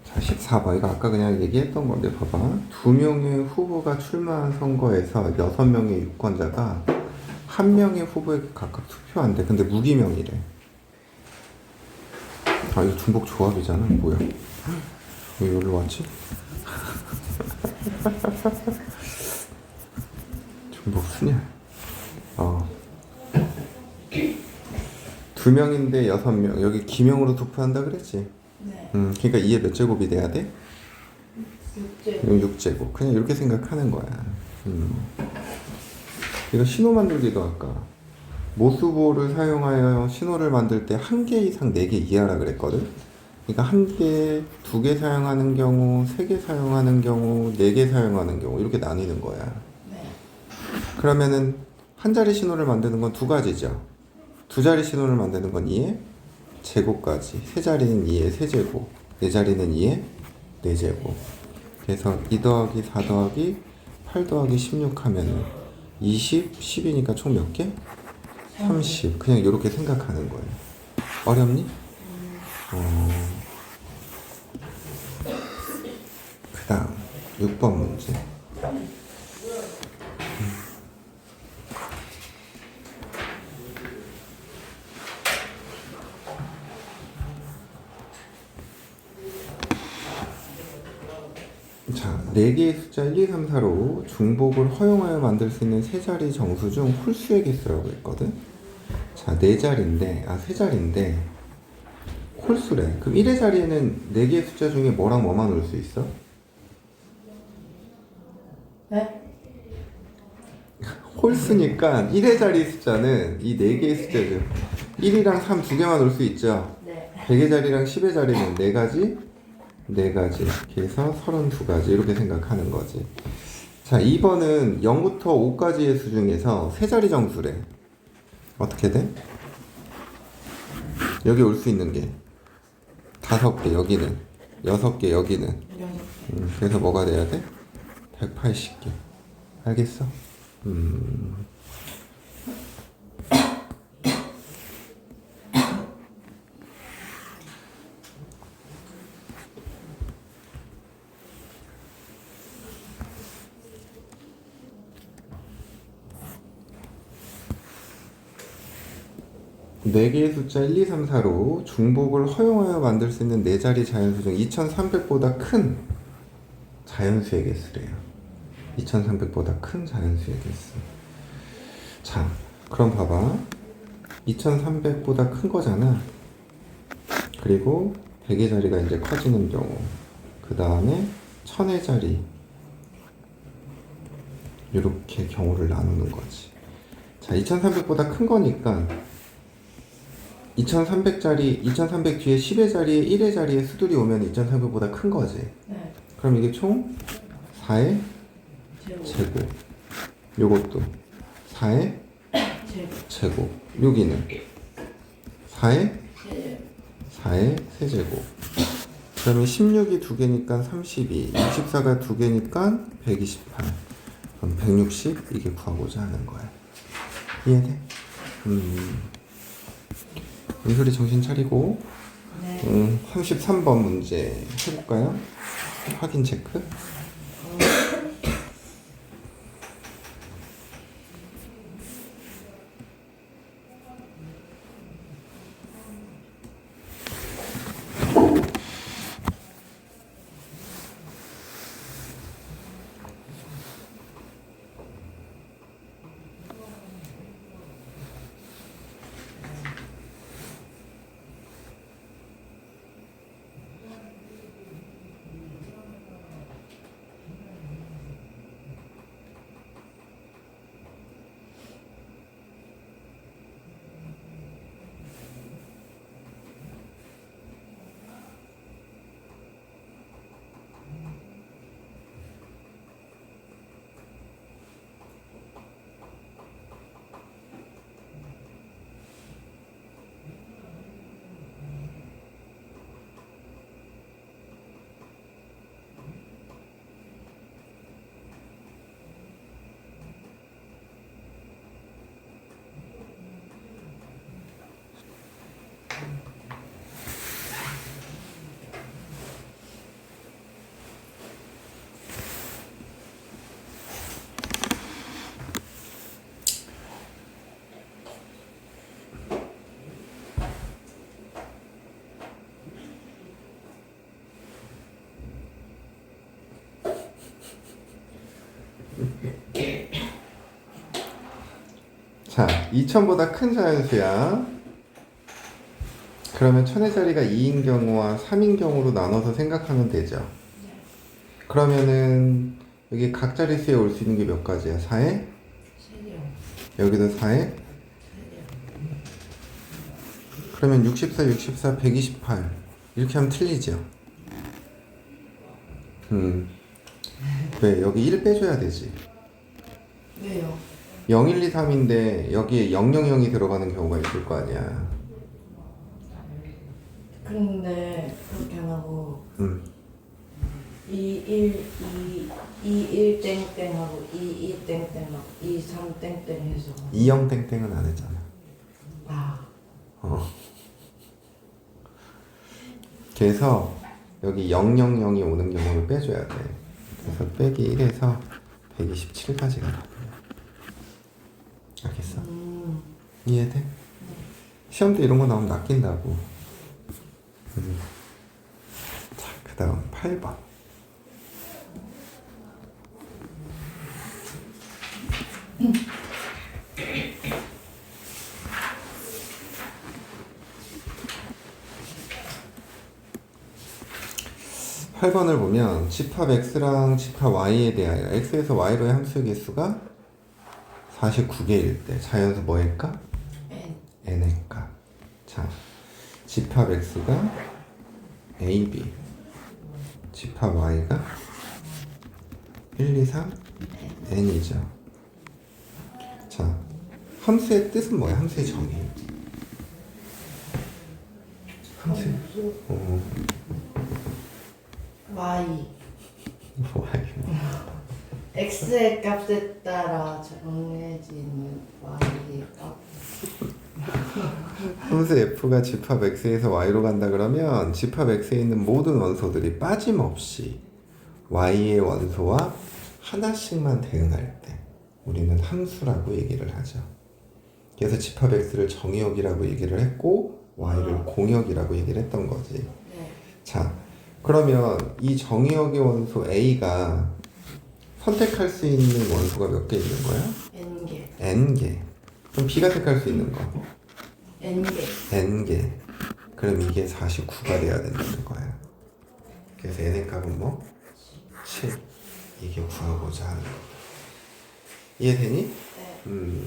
자, 14번. 이거 아까 그냥 얘기했던 건데 봐봐. 2명의 후보가 출마한 선거에서 6명의 유권자가 1명의 후보에게 각각 투표한대. 근데 무기명이래. 아, 이거 중복 조합이잖아. 뭐야? 왜 여기로 왔지? 중복 순야. 2명인데 6명. 여기 기명으로 투표한다 그랬지? 네. 그러니까 2의 몇 제곱이 돼야 돼? 6제곱. 6제곱. 그냥 이렇게 생각하는 거야. 이거 신호 만들기도 아까 모수보를 사용하여 신호를 만들 때 1개 이상 4개 이하라 그랬거든. 그러니까 1개, 2개 사용하는 경우, 3개 사용하는 경우, 4개 사용하는 경우 이렇게 나뉘는 거야. 네. 그러면은 한 자리 신호를 만드는 건 2가지죠. 2자리 신호를 만드는 건 2의 제곱까지. 3자리는 2의 세제곱, 4자리는 2의 4제곱. 그래서 2 더하기 4 더하기 8 더하기 16 하면은 20, 10이니까 총 몇 개? 30. 그냥 이렇게 생각하는 거예요. 어렵니? 그 다음 6번 문제. 자, 4개의 숫자 1, 2, 3, 4로 중복을 허용하여 만들 수 있는 3자리 정수 중 홀수의 개수라고 했거든. 자, 4자리인데, 3자리인데 홀수래. 그럼 1의 자리에는 4개의 숫자 중에 뭐랑 뭐만 올 수 있어? 네? 홀수니까 1의 자리 숫자는 이 4개의 숫자죠. 1이랑 3 2개만 올 수 있죠. 네. 100의 자리랑 10의 자리는 4가지, 4가지. 그래서 32가지. 이렇게 생각하는 거지. 자, 2번은 0부터 5까지의 수 중에서 3자리 정수래. 어떻게 돼? 여기 올 수 있는 게 5개, 여기는 6개, 여기는. 6개. 그래서 뭐가 돼야 돼? 180개. 알겠어? 네 개의 숫자 1, 2, 3, 4로 중복을 허용하여 만들 수 있는 4자리 자연수 중 2300보다 큰 자연수의 개수래요. 2300보다 큰 자연수의 개수. 자, 그럼 봐봐. 2300보다 큰 거잖아. 그리고 100의 자리가 이제 커지는 경우. 그 다음에 1000의 자리. 이렇게 경우를 나누는 거지. 자, 2300보다 큰 거니까 2300짜리, 2300 뒤에 10의 자리에 1의 자리에 수들이 오면 2300보다 큰 거지. 네. 그럼 이게 총 4의 제곱. 제곱. 요것도 4의 제곱. 제곱. 여기는 4의 제곱. 4의 세제곱. 그러면 16이 2개니까 32, 24가 2개니까 128. 그럼 160 이게 구하고자 하는 거야. 이해돼? 은솔이 정신 차리고. 네. 33번 문제 해볼까요? 확인 체크. 자, 2000보다 큰 자연수야. 그러면 1000의 자리가 2인 경우와 3인 경우로 나눠서 생각하면 되죠. 그러면은 여기 각 자릿수에 올 수 있는 게 몇 가지야? 4에? 여기도 4에? 그러면 64, 64, 128 이렇게 하면 틀리죠? 왜? 여기 1 빼줘야 되지. 왜요? 0, 1, 2, 3인데 여기에 0, 0, 0이 들어가는 경우가 있을 거 아니야. 근데 그렇게 안 하고 음. 2 1 땡땡하고 2 2 땡땡하고 2 3 땡땡 해서 2, 0 땡땡은 안 했잖아. 아 그래서 여기 0, 0, 0이 오는 경우를 빼줘야 돼. 그래서 빼기 1에서 127까지가 나와요. 알겠어? 이해돼? 시험 때 이런 거 나오면 낚인다고. 자, 그 다음 8번. 팔 번을 보면 집합 x랑 집합 y에 대하여 x에서 y로의 함수의 개수가 49개일 때 자연수 뭐일까? n의 값. 자, 집합 x가 a, b, 집합 y가 1, 2, 3, n이죠. 자, 함수의 뜻은 뭐야? 함수의 정의. 함수. y y. x의 값에 따라 정해지는 y의 값. 함수 f가 집합 x에서 y로 간다 그러면 집합 x에 있는 모든 원소들이 빠짐없이 y의 원소와 하나씩만 대응할 때 우리는 함수라고 얘기를 하죠. 그래서 집합 x를 정의역이라고 얘기를 했고 y를 공역이라고 얘기를 했던 거지. 네. 자, 그러면 이 정의역의 원소 a가 선택할 수 있는 원소가 몇 개 있는 거야? n개. n개. 그럼 b가 택할 수 있는 거? n개. n개. 그럼 이게 49가 돼야 된다는 거야. 그래서 n의 값은 뭐? 7. 이게 구하고자 하는 거다. 이해되니? 네.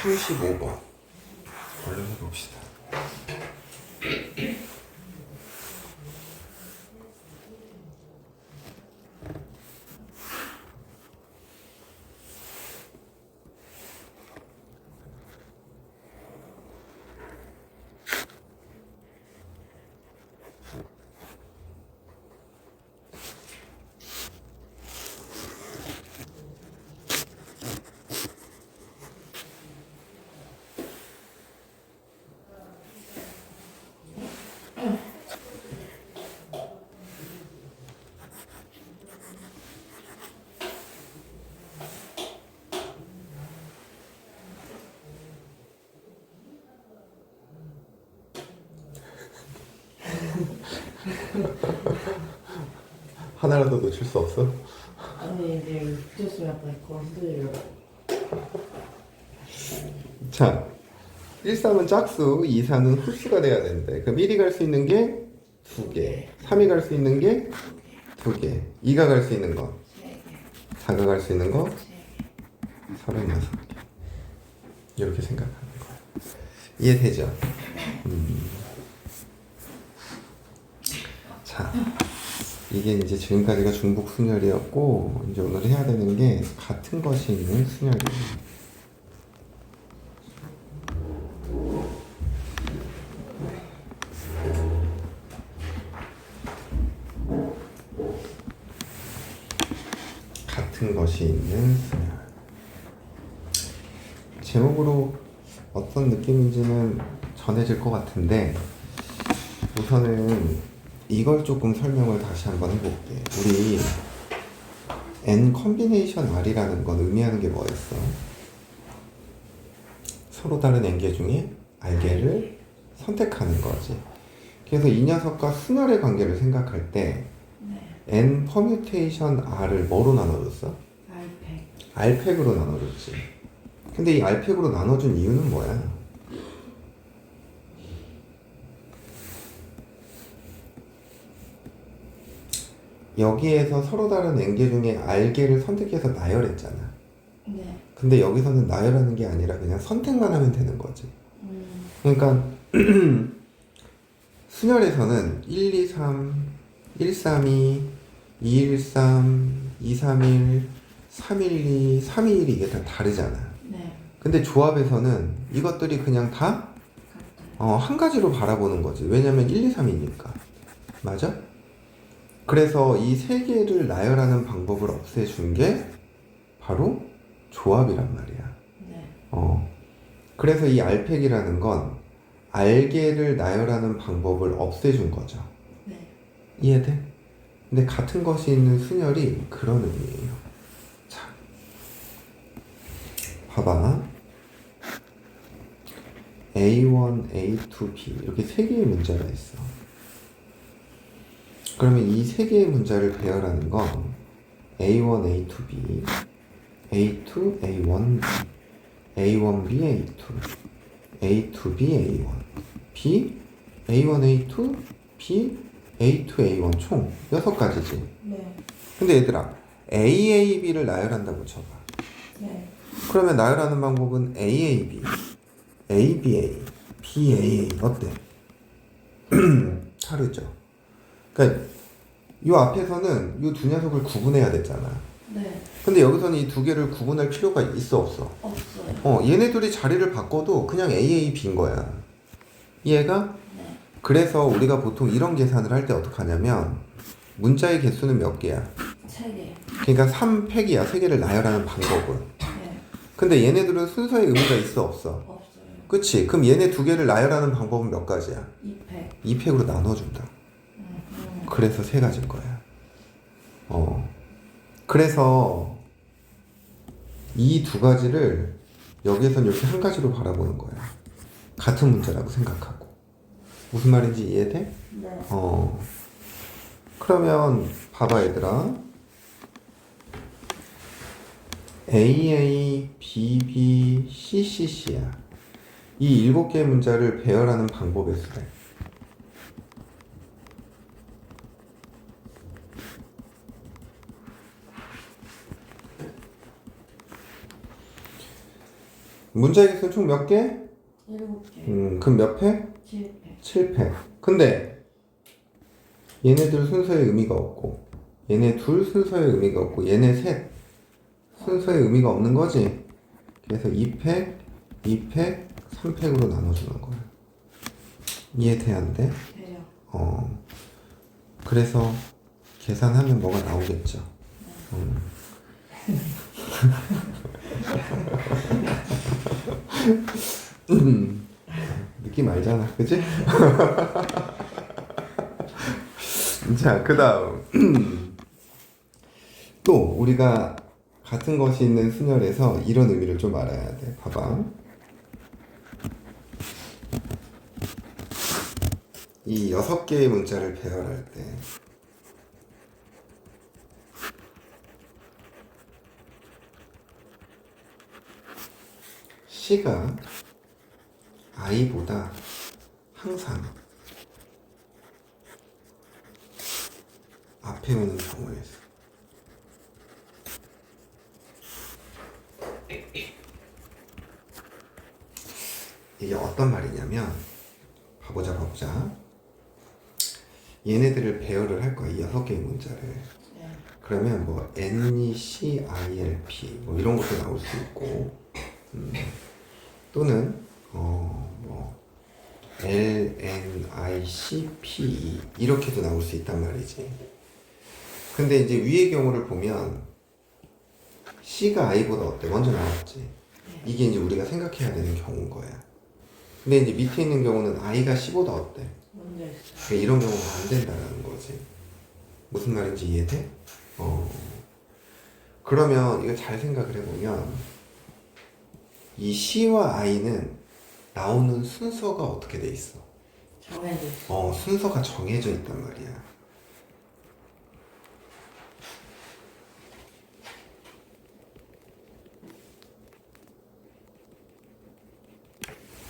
35번. 얼른 해봅시다. 하나라도 놓칠 수 없어? 아니 이제 붙였으면 약간 거슬려. 자, 1, 3은 짝수, 2, 4는 홀수가 돼야 되는데 그럼 1이 갈 수 있는 게 2개, 3이 갈 수 있는 게 2개, 2가 갈 수 있는 거 4가 갈 수 있는 거 36개. 이렇게 생각하는 거야. 이해되죠? 자, 이게 이제 지금까지가 중복 순열이었고 이제 오늘 해야 되는 게 같은 것이 있는 순열이에요. 같은 것이 있는 순열. 제목으로 어떤 느낌인지는 전해질 것 같은데 우선은 이걸 조금 설명을 다시 한번 해볼게. 우리 n 컨비네이션 r이라는 건 의미하는 게 뭐였어? 서로 다른 n개 중에 r개를 선택하는 거지. 그래서 이 녀석과 순열의 관계를 생각할 때 n 퍼뮤테이션 r을 뭐로 나눠줬어? 알팩. r팩으로 나눠줬지. 근데 이 r팩으로 나눠준 이유는 뭐야? 여기에서 서로 다른 n개 중에 r개를 선택해서 나열했잖아. 네. 근데 여기서는 나열하는 게 아니라 그냥 선택만 하면 되는 거지. 음. 그러니까 순열에서는 1, 2, 3, 1, 3, 2, 2, 1, 3, 2, 3, 1, 3, 1, 2, 3, 2, 1이 이게 다 다르잖아. 네. 근데 조합에서는 이것들이 그냥 다 한 가지로 바라보는 거지. 왜냐면 1, 2, 3이니까. 맞아? 그래서 이 세 개를 나열하는 방법을 없애준 게 바로 조합이란 말이야. 네. 그래서 이 알팩이라는 건 알개를 나열하는 방법을 없애준 거죠. 네. 이해돼? 근데 같은 것이 있는 순열이 그런 의미예요. 자, 봐봐. A1, A2, B 이렇게 세 개의 문자가 있어. 그러면 이 세 개의 문자를 배열하는 건 A1, A2, B, A2, A1, B, A1B, A2, A2B, A1, B, A1, A2, B, A2, A1 총 6가지지. 네. 근데 얘들아, AAB를 나열한다고 쳐봐. 네. 그러면 나열하는 방법은 AAB, ABA, BAA 어때? 다르죠. 그러니까 이 앞에서는 이 두 녀석을 구분해야 됐잖아. 네. 근데 여기서는 이 두 개를 구분할 필요가 있어 없어? 없어요. 얘네들이 자리를 바꿔도 그냥 AAB인 거야. 이해가? 네. 그래서 우리가 보통 이런 계산을 할 때 어떻게 하냐면 문자의 개수는 몇 개야? 3개. 그러니까 3팩이야. 세 개를 나열하는 방법은. 네. 근데 얘네들은 순서의 의미가 있어 없어? 없어요. 그치? 그럼 얘네 두 개를 나열하는 방법은 몇 가지야? 2팩. 2팩으로 나눠준다. 그래서 세 가지인 거야. 그래서 이 두 가지를 여기에선 이렇게 한 가지로 바라보는 거야. 같은 문제라고 생각하고. 무슨 말인지 이해돼? 네. 그러면 봐봐 얘들아. AA, BB, CCC야. 이 7개의 문자를 배열하는 방법의 수래. 문자의 개수는 총 몇 개? 7개. 그럼 몇 팩? 7팩. 7팩. 근데 얘네들 순서의 의미가 없고 얘네 둘 순서의 의미가 없고 얘네 셋 순서의 의미가 없는 거지. 그래서 2팩, 2팩, 3팩으로 나눠주는 거야. 이해돼야 안 돼? 돼요. 그래서 계산하면 뭐가 나오겠죠. 느낌 알잖아, 그치? 자, 그 다음 또 우리가 같은 것이 있는 순열에서 이런 의미를 좀 알아야 돼. 봐봐. 이 6개의 문자를 배열할 때 C가 I보다 항상 앞에 오는 경우에서 이게 어떤 말이냐면 봐보자. 얘네들을 배열을 할 거야. 이 6개의 문자를. 네. 그러면 뭐 NECILP 뭐 이런 것도 나올 수 있고 또는 뭐 LNICPE 이렇게도 나올 수 있단 말이지. 근데 이제 위의 경우를 보면 C가 I보다 어때? 먼저 나왔지. 네. 이게 이제 우리가 생각해야 되는 경우인 거야. 근데 이제 밑에 있는 경우는 I가 C보다 어때? 먼저 있어요. 그러니까 이런 경우가 안 된다는 거지. 무슨 말인지 이해돼? 그러면 이거 잘 생각을 해보면 이 C와 I는 나오는 순서가 어떻게 돼 있어? 정해져 있어요. 순서가 정해져 있단 말이야.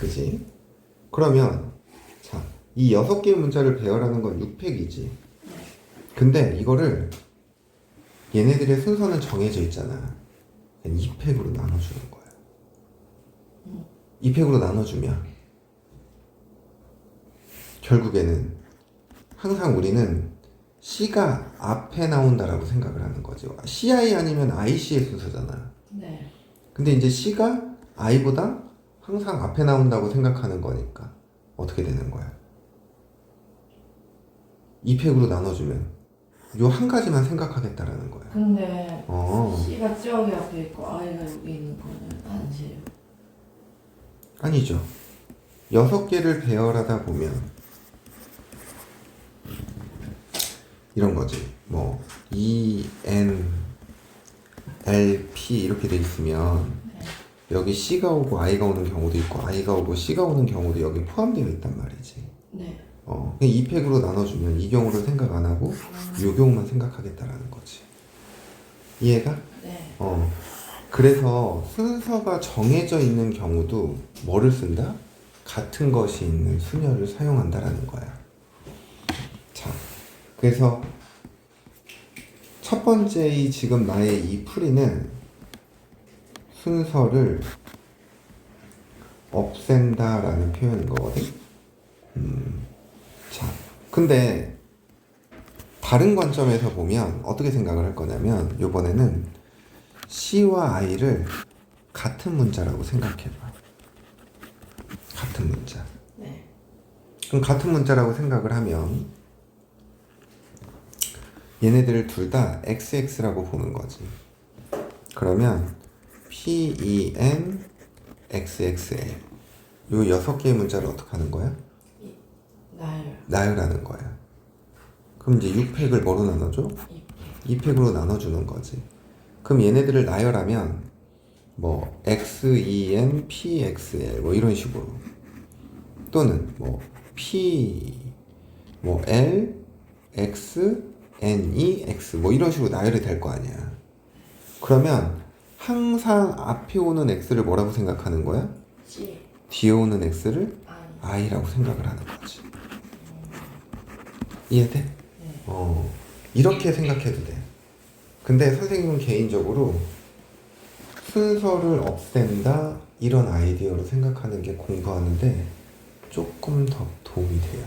그지? 그러면 자, 이 6개의 문자를 배열하는 건 6팩이지. 근데 이거를 얘네들의 순서는 정해져 있잖아. 2팩으로 나눠주는 거야. 2팩으로 나눠주면 결국에는 항상 우리는 C가 앞에 나온다라고 생각을 하는 거지. CI 아니면 IC의 순서잖아. 네. 근데 이제 C가 I보다 항상 앞에 나온다고 생각하는 거니까 어떻게 되는 거야? 2팩으로 나눠주면 요 한 가지만 생각하겠다라는 거야. 근데 어. C가 저기 앞에 있고 I가 여기 있는 거는 아니세요? 아니죠. 6개를 배열하다 보면 이런 거지. 뭐 E, N, L, P 이렇게 돼 있으면 여기 C가 오고 I가 오는 경우도 있고 I가 오고 C가 오는 경우도 여기 포함되어 있단 말이지. 네. 그냥 2팩으로 나눠주면 이 경우를 생각 안 하고 이 경우만 생각하겠다라는 거지. 이해가? 네. 그래서 순서가 정해져 있는 경우도 뭐를 쓴다? 같은 것이 있는 순열을 사용한다라는 거야. 자, 그래서 첫 번째 이 지금 나의 이 풀이는 순서를 없앤다라는 표현인 거거든. 자, 근데 다른 관점에서 보면 어떻게 생각을 할 거냐면 이번에는 C와 I를 같은 문자라고 생각해봐. 같은 문자. 네. 그럼 같은 문자라고 생각을 하면 얘네들을 둘 다 XX라고 보는 거지. 그러면 PEN XXL 요 6개의 문자를 어떻게 하는 거야? 나요. 나열하는 거야. 그럼 이제 6팩을 뭐로 나눠줘? 2팩으로 나눠주는 거지. 그럼 얘네들을 나열하면 뭐 XEN PXL 뭐 이런 식으로 또는 뭐 P 뭐 L X NE X 뭐 이런 식으로 나열이 될 거 아니야. 그러면 항상 앞에 오는 X를 뭐라고 생각하는 거야? C. 뒤에 오는 X를 I. I라고 생각을 하는 거지. 이해돼? 네. 이렇게 생각해도 돼. 근데 선생님은 개인적으로 순서를 없앤다 이런 아이디어로 생각하는 게 공부하는데 조금 더 도움이 돼요.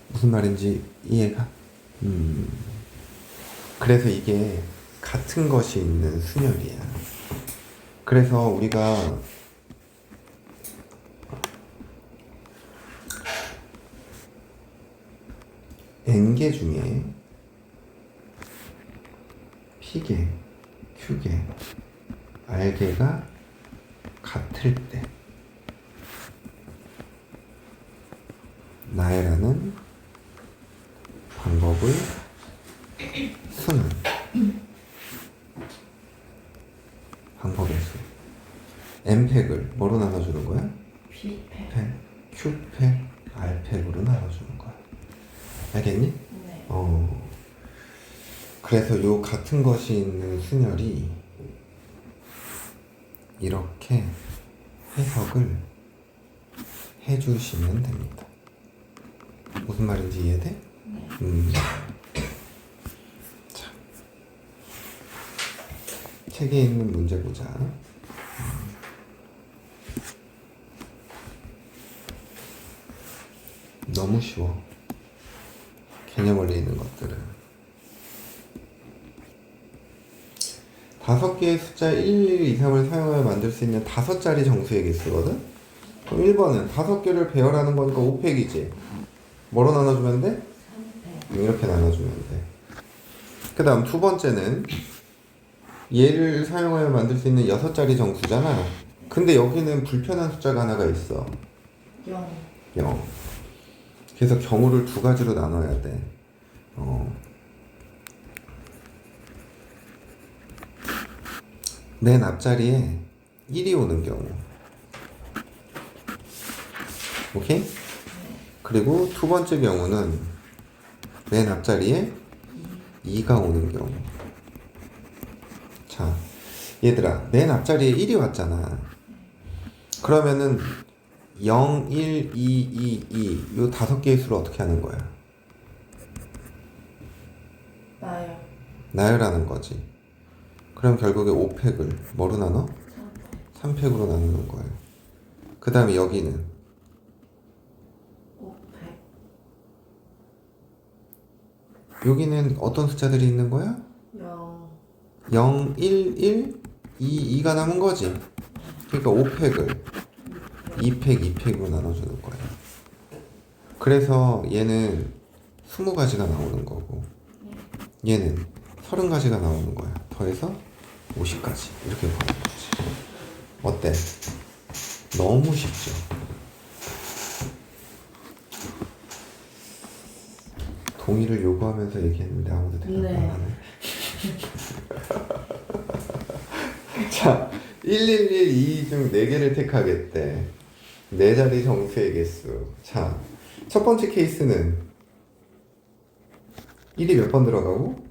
무슨 말인지 이해가? 그래서 이게 같은 것이 있는 순열이야. 그래서 우리가 N개 중에 P개, Q개, R개가 같을 때 나열하는 방법을 쓰는 방법의 수. N팩을 뭐로 나눠주는 거야? P팩. 팩, Q팩, R팩으로 나눠주는 거야. 알겠니? 네. 그래서 요 같은 것이 있는 순열이 이렇게 해석을 해주시면 됩니다. 무슨 말인지 이해돼? 네. 자, 책에 있는 문제 보자. 너무 쉬워. 개념 원리 있는 것들은 5개의 숫자 1, 2, 2, 3을 사용하여 만들 수 있는 5자리 정수의 개수거든? 그럼 1번은 5개를 배열하는 거니까 5팩이지. 뭐로 나눠주면 돼? 3팩. 이렇게 나눠주면 돼. 그 다음 두 번째는 얘를 사용하여 만들 수 있는 6자리 정수잖아. 근데 여기는 불편한 숫자가 하나가 있어. 0. 0. 그래서 경우를 두 가지로 나눠야 돼. 맨 앞자리에 1이 오는 경우. 오케이? 그리고 두 번째 경우는 맨 앞자리에 2가 오는 경우. 자, 얘들아, 맨 앞자리에 1이 왔잖아. 그러면은 0, 1, 2, 2, 2 요 5개의 수를 어떻게 하는 거야? 나요. 나열하는 거지. 그럼 결국에 5팩을 뭐로 나눠? 3팩으로 나누는 거예요. 그 다음에 여기는 5팩. 여기는 어떤 숫자들이 있는 거야? 0. 0, 1, 1, 2, 2가 남은 거지. 그러니까 5팩을 2팩, 2팩으로 나눠주는 거야. 그래서 얘는 20가지가 나오는 거고 얘는 30가지가 나오는 거야. 더해서 50가지 이렇게 보는 거지. 어때? 너무 쉽죠? 동의를 요구하면서 얘기했는데 아무도 대답 안 하네. 자, 1112 중 4개를 택하겠대. 4자리 정수의 개수. 자, 첫 번째 케이스는 1이 몇 번 들어가고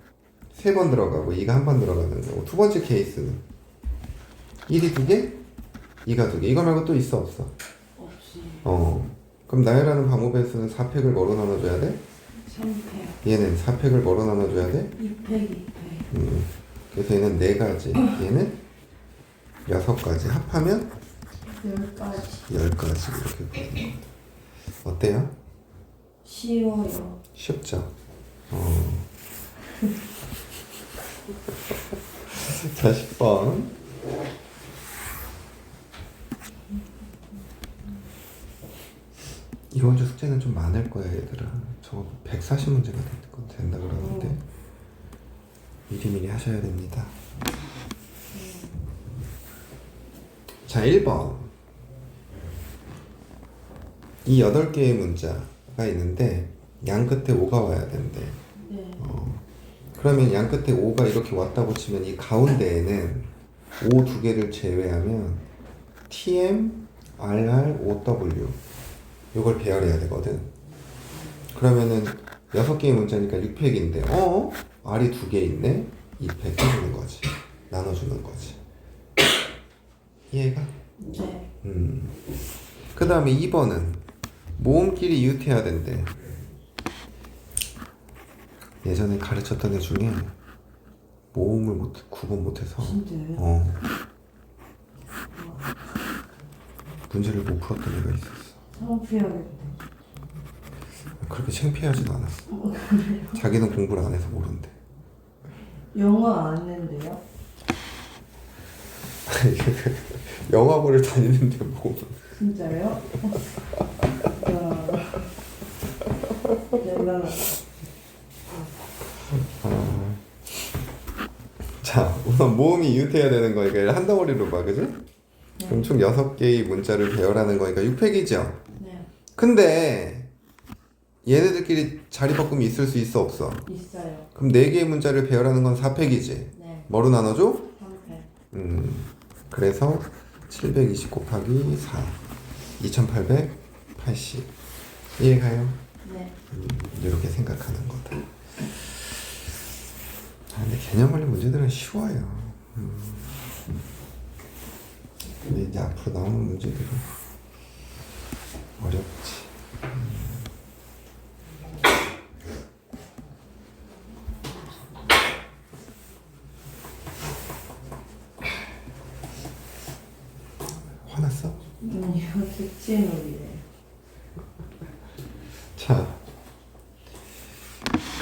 3번 들어가고 2가 한 번 들어가는 거고, 두 번째 케이스는 1이 2개, 2가 2개. 이거 말고 또 있어 없어? 없이. 그럼 나열하는 방법에서는 4팩을 뭐로 나눠줘야 돼? 3팩. 얘는 4팩을 뭐로 나눠줘야 돼? 2팩, 2팩. 그래서 얘는 4가지, 얘는 6가지. 합하면 10가지. 10가지 이렇게 보는 거예요. 어때요? 쉬워요. 쉽죠? 자, 10번. 이번 주 숙제는 좀 많을 거야, 얘들아. 저 140문제가 된다 그러는데 미리미리 하셔야 됩니다. 자, 1번. 이 8개의 문자가 있는데 양 끝에 5가 와야 된대. 네. 그러면 양 끝에 5가 이렇게 왔다고 치면 이 가운데에는 5 2개를 제외하면 TM, RR, OW 요걸 배열해야 되거든. 그러면은 6개의 문자니까 6팩인데 R이 2개 있네? 2팩 해주는 거지. 나눠주는 거지. 이해가? 네. 그 다음에 2번은 모음끼리 이웃해야 된대. 예전에 가르쳤던 애 중에 모음을 구분 못해서 진짜요? 문제를 못 풀었던 애가 있었어. 창피하겠다. 그렇게 창피하지도 않았어. 자기는 공부를 안 해서 모른대. 영어 안 했는데요? 영화부를 다니는데 뭐. 진짜요? 대단하다. 자, 우선 모음이 이웃해야 되는 거니까 한 덩어리로 봐, 그지? 그럼 총 6개의 문자를 배열하는 거니까 6팩이죠? 네. 근데 얘네들끼리 자리 바꿈이 있을 수 있어 없어? 있어요. 그럼 4개의 문자를 배열하는 건 4팩이지? 네. 뭐로 나눠줘? 3팩. 그래서 720 곱하기 4 2880 이해가요? 네. 이렇게 생각하는 거다. 근데 개념 관련 문제들은 쉬워요. 근데 이제 앞으로 나오는 문제들은 어렵지. 화났어? 이거 특징놀이래요. 자,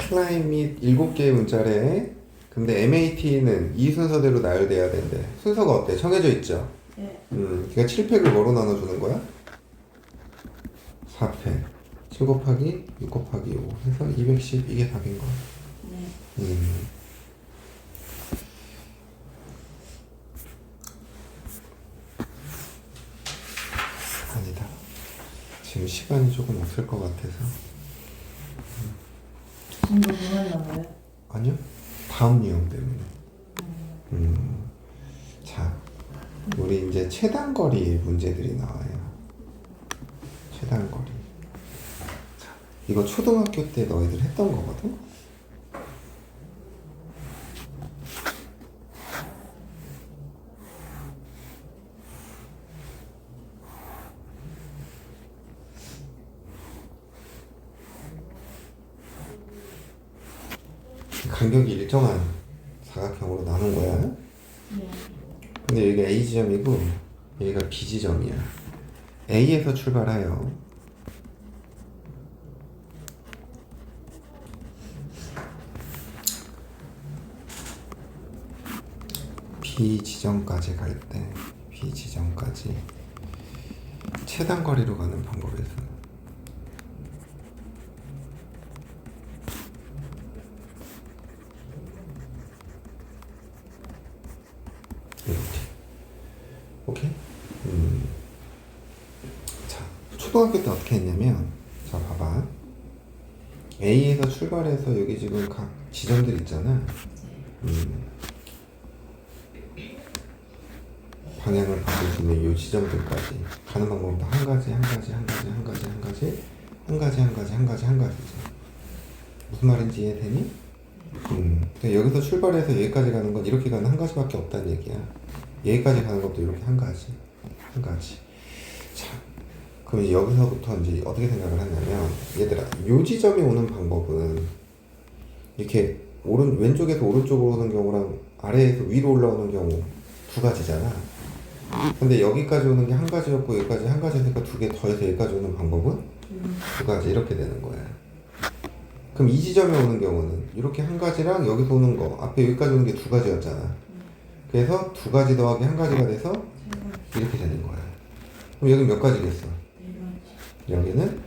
클라이밋 7개의 문자래. 근데 MAT는 이 순서대로 나열돼야 된대. 순서가 어때? 정해져 있죠? 네. 그러니까 7팩을 뭐로 나눠주는 거야? 4팩. 7 곱하기 6 곱하기 5 해서 210 이게 답인 거야. 네. 아니다. 지금 시간이 조금 없을 것 같아서. 친구 보냈나봐요? 아니요. 다음 유형 때문에. 자, 우리 이제 최단거리 문제들이 나와요. 최단거리. 자, 이거 초등학교 때 너희들 했던 거거든? 간격이 일정한 사각형으로 나눈 거야. 네. 근데 여기가 A 지점이고 여기가 B 지점이야. A에서 출발하여 B 지점까지 갈 때 B 지점까지 최단 거리로 가는 방법에서 이렇게. 오케이? 자, 초등학교 때 어떻게 했냐면, 자, 봐봐. A에서 출발해서 여기 지금 각 지점들 있잖아. 방향을 바꿀 수 있는 이 지점들까지 가는 방법도 한 가지, 한 가지, 한 가지, 한 가지, 한 가지, 한 가지, 한 가지, 한 가지, 한 가지죠. 무슨 말인지 이해되니? 근데 여기서 출발해서 여기까지 가는 건 이렇게 가는 한 가지밖에 없다는 얘기야. 여기까지 가는 것도 이렇게 한 가지, 한 가지. 자, 그럼 이제 여기서부터 이제 어떻게 생각을 하냐면, 얘들아, 요 지점에 오는 방법은 이렇게 왼쪽에서 오른쪽으로 오는 경우랑 아래에서 위로 올라오는 경우 두 가지잖아. 근데 여기까지 오는 게 한 가지였고 여기까지 한 가지니까 두 개 더해서 여기까지 오는 방법은 두 가지 이렇게 되는 거야. 그럼 이 지점에 오는 경우는 이렇게 한 가지랑 여기서 오는 거 앞에 여기까지 오는 게 두 가지였잖아. 그래서 두 가지 더하기 한 가지가 돼서 이렇게 되는 거야. 그럼 여기 몇 가지겠어? 여기는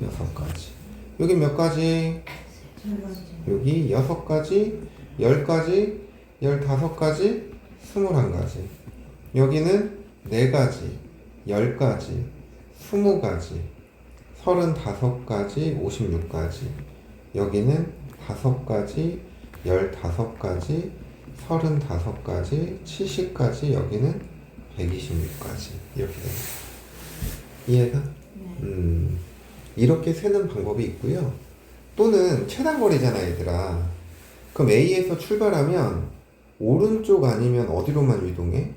여섯 가지. 여기 몇 가지? 여기 6가지, 10가지, 15가지, 21가지. 여기는 4가지, 10가지, 20가지, 35가지, 56가지. 여기는 5가지, 15가지, 35가지, 70가지. 여기는 126가지. 이렇게 됩니다. 이해가? 이렇게 세는 방법이 있고요. 또는 최단거리잖아, 얘들아. 그럼 A에서 출발하면 오른쪽 아니면 어디로만 이동해?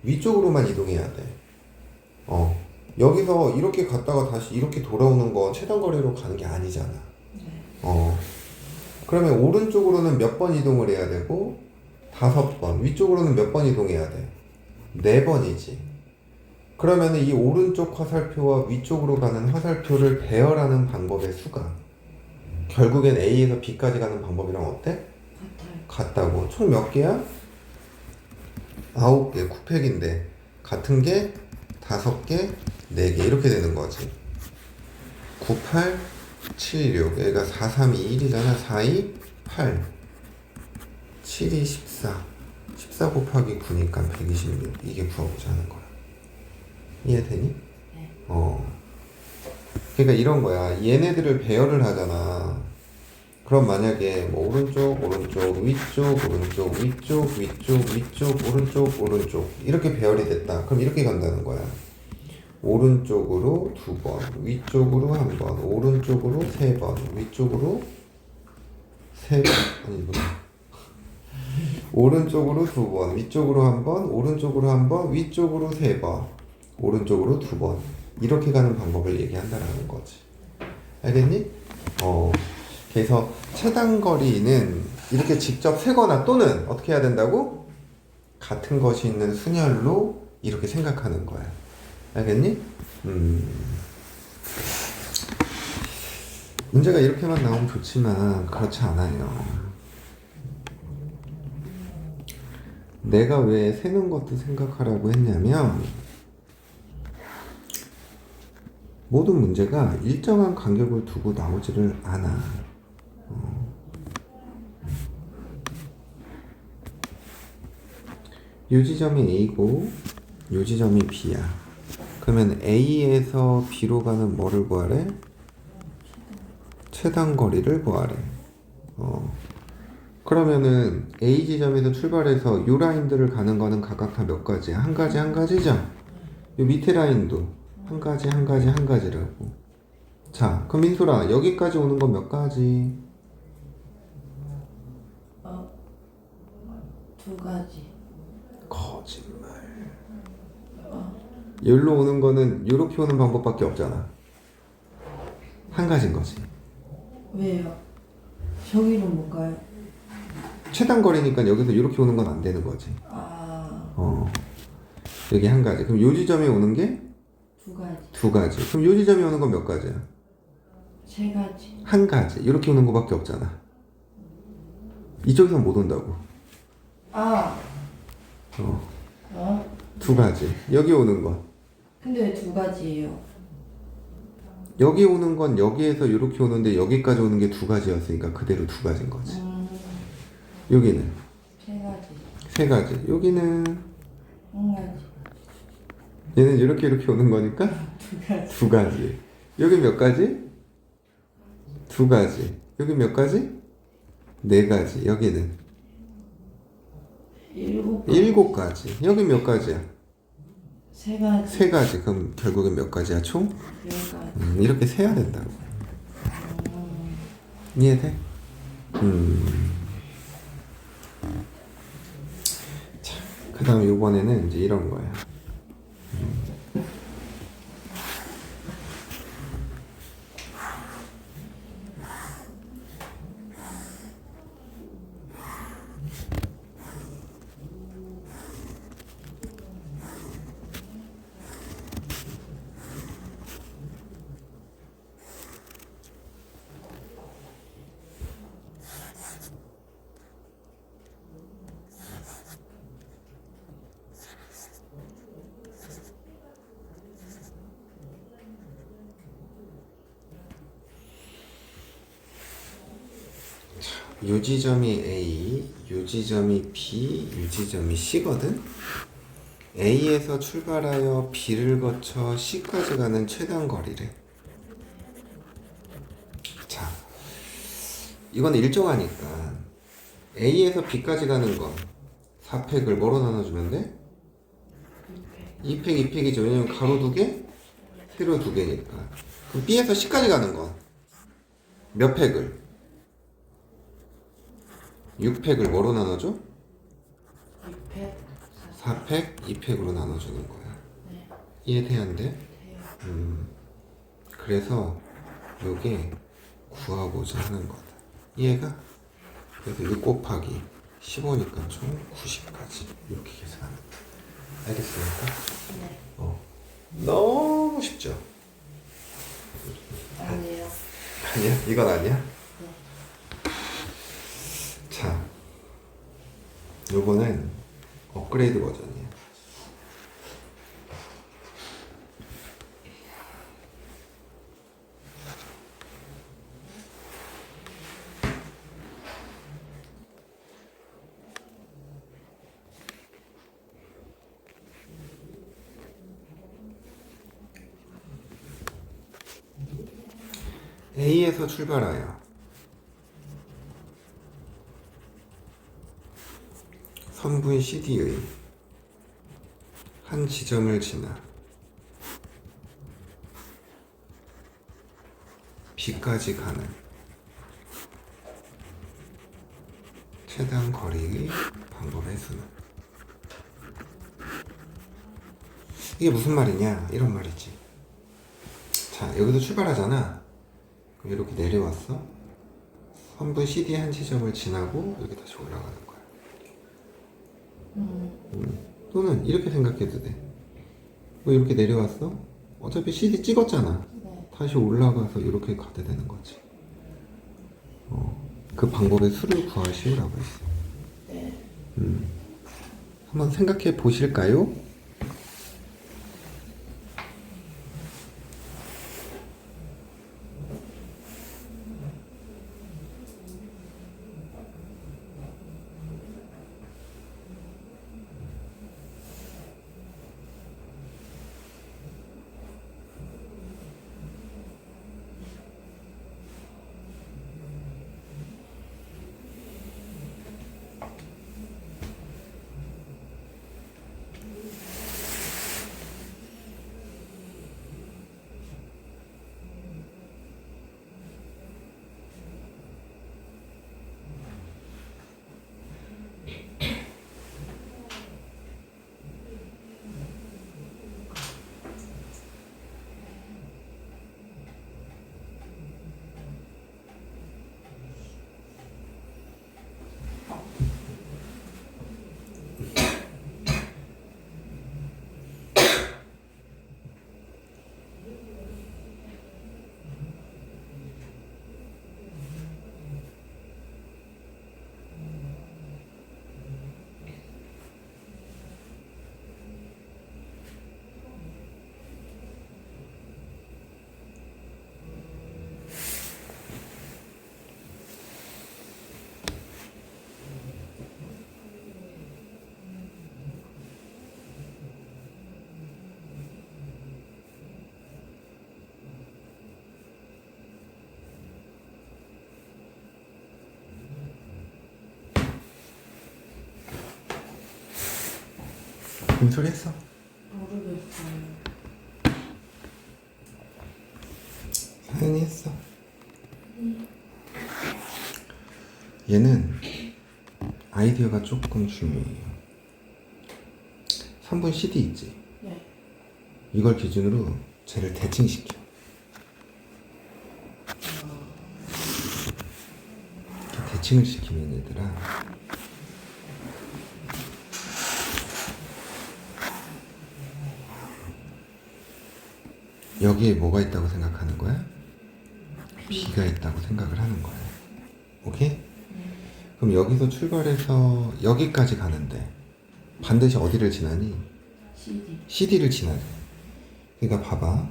위쪽으로만 이동해야 돼. 여기서 이렇게 갔다가 다시 이렇게 돌아오는 건 최단거리로 가는 게 아니잖아. 그러면 오른쪽으로는 몇 번 이동을 해야 되고 5번, 위쪽으로는 몇 번 이동해야 돼? 4번이지. 그러면 이 오른쪽 화살표와 위쪽으로 가는 화살표를 배열하는 방법의 수가 결국엔 A에서 B까지 가는 방법이랑 어때? 같다고. 총 몇 개야? 9개, 9팩인데 같은 게 5개, 4개 이렇게 되는 거지. 9, 8, 7, 6. 얘가 4, 3, 2, 1이잖아. 4, 2, 8 7, 2, 14 14 곱하기 9니까 126. 이게 구하고자 하는 거야. 이해되니? 네. 그러니까 이런 거야. 얘네들을 배열을 하잖아. 그럼 만약에 뭐 오른쪽, 오른쪽, 위쪽, 오른쪽, 위쪽, 위쪽, 위쪽, 오른쪽, 오른쪽 이렇게 배열이 됐다. 그럼 이렇게 간다는 거야. 오른쪽으로 2번, 위쪽으로 1번, 오른쪽으로 3번, 위쪽으로 3번, 아니 뭐야. 오른쪽으로 2번, 위쪽으로 1번, 오른쪽으로 1번, 위쪽으로 3번, 오른쪽으로 2번 이렇게 가는 방법을 얘기한다라는 거지. 알겠니? 그래서 최단거리는 이렇게 직접 세거나 또는 어떻게 해야 된다고? 같은 것이 있는 순열로 이렇게 생각하는 거야. 알겠니? 문제가 이렇게만 나오면 좋지만 그렇지 않아요. 내가 왜 세는 것도 생각하라고 했냐면 모든 문제가 일정한 간격을 두고 나오지를 않아. 요 지점이 A고 요 지점이 B야. 그러면 A에서 B로 가는 뭐를 구하래? 최단거리를 구하래. 그러면은 A 지점에서 출발해서 요 라인들을 가는 거는 각각 다 몇 가지야? 한 가지 한 가지죠? 요 밑에 라인도 한 가지 한 가지 한 가지라고. 자, 그럼 민소라 여기까지 오는 건 몇 가지? 2가지. 거짓말. 여기로 오는 거는 요렇게 오는 방법밖에 없잖아. 한 가지인 거지. 왜요? 저기는 뭔가요? 최단 거리니까 여기서 이렇게 오는 건 안 되는 거지. 아, 여기 한 가지. 그럼 요 지점에 오는 게 두 가지, 두 가지. 그럼 요 지점에 오는 건 몇 가지야? 세 가지. 한 가지. 이렇게 오는 거밖에 없잖아. 이쪽에선 못 온다고. 아, 두 가지. 여기 오는 건. 근데 왜 두 가지예요? 여기 오는 건 여기에서 이렇게 오는데 여기까지 오는 게 두 가지였으니까 그대로 두 가지인 거지. 여기는 세 가지, 세 가지. 여기는 한 가지. 얘는 이렇게 오는 거니까 두 가지. 여기 몇 가지? 두 가지. 여기 몇 가지? 네 가지. 여기는 일곱 가지. 여기 몇 가지야? 세 가지, 세 가지. 그럼 결국엔 몇 가지야 총? 네 가지. 이렇게 세야 된다고. 이해돼? 자, 그 다음에 이번에는 이제 이런 거야. 요 지점이 A, 요 지점이 B, 요 지점이 C거든? A에서 출발하여 B를 거쳐 C까지 가는 최단 거리래. 자, 이건 일정하니까 A에서 B까지 가는 건 4팩을 뭐로 나눠주면 돼? 2팩, 2팩이죠. 왜냐면 가로 두 개, 세로 두 개니까. 그럼 B에서 C까지 가는 건 몇 팩을? 6팩을 뭐로 나눠줘? 6팩, 4팩, 2팩으로 나눠주는 거야. 네. 이해돼야 안 돼? 돼요. 그래서 요게 구하고자 하는 거다. 이해가? 그래서 6 곱하기 15니까 총 90까지 이렇게 계산하는 거야. 알겠습니까? 네. 너무 쉽죠? 아니에요. 아니야? 이건 아니야? 자, 요거는 업그레이드 버전이야. A에서 출발하여 선분 CD의 한 지점을 지나 B까지 가는 최단 거리의 방법의 수는. 이게 무슨 말이냐? 이런 말이지. 자, 여기서 출발하잖아. 그럼 이렇게 내려왔어. 선분 CD 한 지점을 지나고 여기 다시 올라가는 거야. 또는 이렇게 생각해도 돼. 뭐 이렇게 내려왔어? 어차피 CD 찍었잖아. 네. 다시 올라가서 이렇게 가야 되는 거지. 그 방법의 수를 구하시오라고 했어. 네. 한번 생각해 보실까요? 무슨 소리 했어? 모르겠어요. 사연이 했어. 얘는 아이디어가 조금 중요해요. 3분 CD 있지? 네. 이걸 기준으로 쟤를 대칭시켜. 이렇게 대칭을 시키면 얘들아 여기에 뭐가 있다고 생각하는 거야? B가 있다고 생각을 하는 거야. 오케이? 그럼 여기서 출발해서 여기까지 가는데 반드시 어디를 지나니? CD. CD를 지나야 돼. 그러니까 봐봐.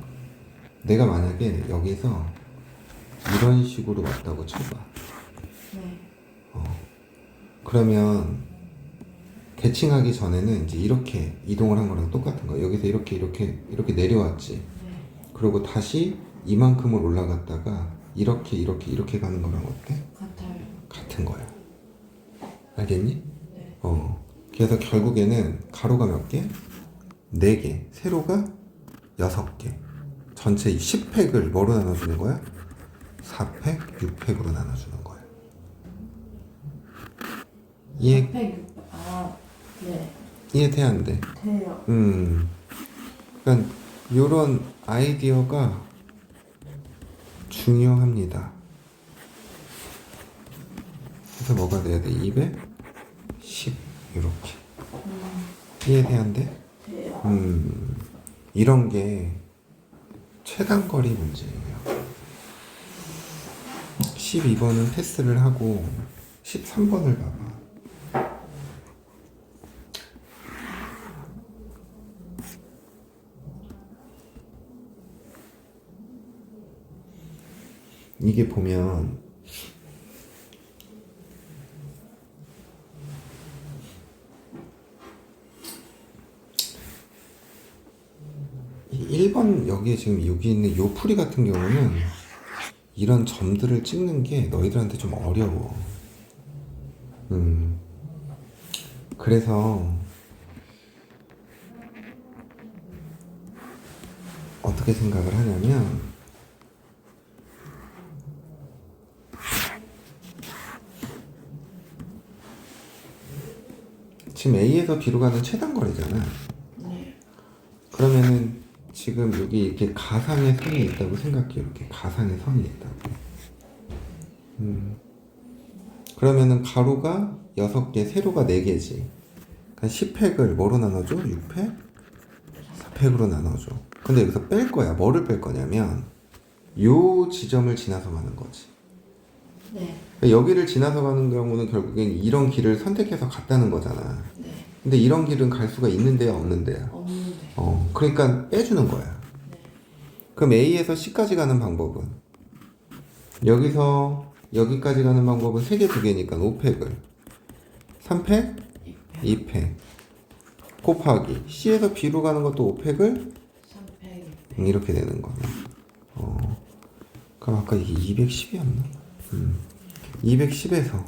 내가 만약에 여기서 이런 식으로 왔다고 쳐봐. 네. 그러면 대칭하기 전에는 이제 이렇게 이동을 한 거랑 똑같은 거야. 여기서 이렇게 내려왔지. 네. 그리고 다시 이만큼을 올라갔다가 이렇게 가는 거랑 어때? 같아요. 같은 거야. 알겠니? 네. 그래서 결국에는 가로가 몇 개? 4개. 세로가 6개. 전체 10팩을 뭐로 나눠주는 거야? 4팩, 6팩으로 나눠주는 거야. 이해, 400, 아, 네. 이해돼 안 돼? 돼요. 그러니까 이런 아이디어가 중요합니다. 그래서 뭐가 돼야 돼? 210 이렇게. 이해돼 안 돼? 돼요. 이런 게 최단거리 문제예요. 12번은 패스를 하고 13번을 봐봐. 이게 보면 이 1번 여기에 지금 여기 있는 요 풀이 같은 경우는 이런 점들을 찍는 게 너희들한테 좀 어려워. 그래서 어떻게 생각을 하냐면 지금 A에서 B로 가는 최단거리잖아. 네. 그러면은 지금 여기 이렇게 가상의 선이 있다고 생각해. 이렇게 가상의 선이 있다고. 그러면은 가로가 6개, 세로가 4개지. 그러니까 10팩을 뭐로 나눠줘? 6팩? 4팩으로 나눠줘. 근데 여기서 뺄 거야. 뭐를 뺄 거냐면 요 지점을 지나서 가는 거지. 네. 그러니까 여기를 지나서 가는 경우는 결국엔 이런 길을 선택해서 갔다는 거잖아. 네. 근데 이런 길은 갈 수가 있는데요, 없는데요? 없는데. 그러니까 빼주는 거야. 네. 그럼 A에서 C까지 가는 방법은 여기서 여기까지 가는 방법은 3개, 2개니까 5팩을 3팩, 2팩 곱하기 C에서 B로 가는 것도 5팩을 3팩. 이렇게 되는 거야. 그럼 아까 이게 210이었나? 210에서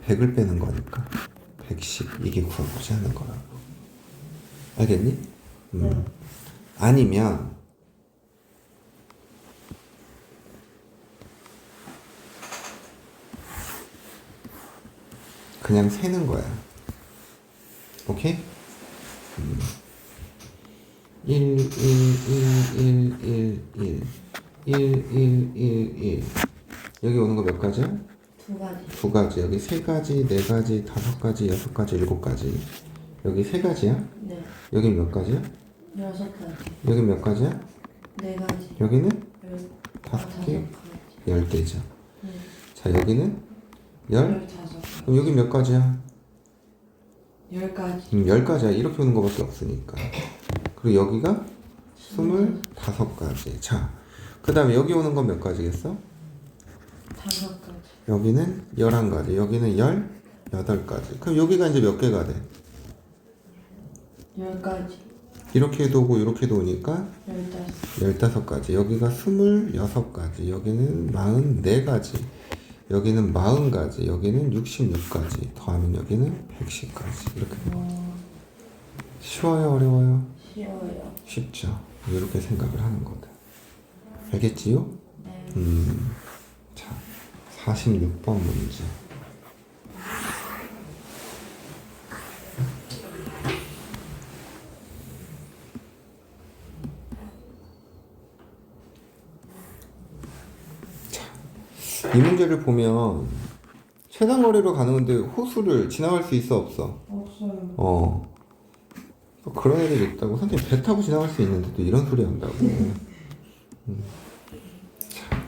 100을 빼는 거니까 110 이게 구하고자 하는 거라고. 알겠니? 아니면 그냥 세는 거야. 오케이? 1, 1, 1, 1, 1, 1, 1, 1, 1, 1. 여기 오는 거 몇 가지야? 2가지. 2가지. 여기 3가지, 4가지, 5가지, 6가지, 7가지. 여기 3가지야? 네. 여기 몇 가지야? 6가지. 여기 몇 가지야? 4가지. 여기는 5개. 5개, 10개죠. 네. 자, 여기는 10? 15. 그럼 여기 몇 가지야? 10가지. 10가지야. 이렇게 오는 거밖에 없으니까. 그리고 여기가 25가지. 자, 그 다음에 여기 오는 건 몇 가지겠어? 5가지. 여기는 11가지. 여기는 18가지. 그럼 여기가 이제 몇 개가 돼? 10가지. 이렇게도 오고 이렇게도 오니까 15. 15가지. 여기가 26가지. 여기는 44가지. 여기는 40가지. 여기는 66가지. 더하면 여기는 110가지. 이렇게 된 거지. 쉬워요, 어려워요? 쉬워요. 쉽죠. 이렇게 생각을 하는 거다. 알겠지요? 네. 자, 46번 문제. 자, 이 문제를 보면 최단거리로 가는 건데 호수를 지나갈 수 있어, 없어? 없어요. 또 그런 애들이 있다고. 선생님 배 타고 지나갈 수 있는데 또 이런 소리 한다고. 자,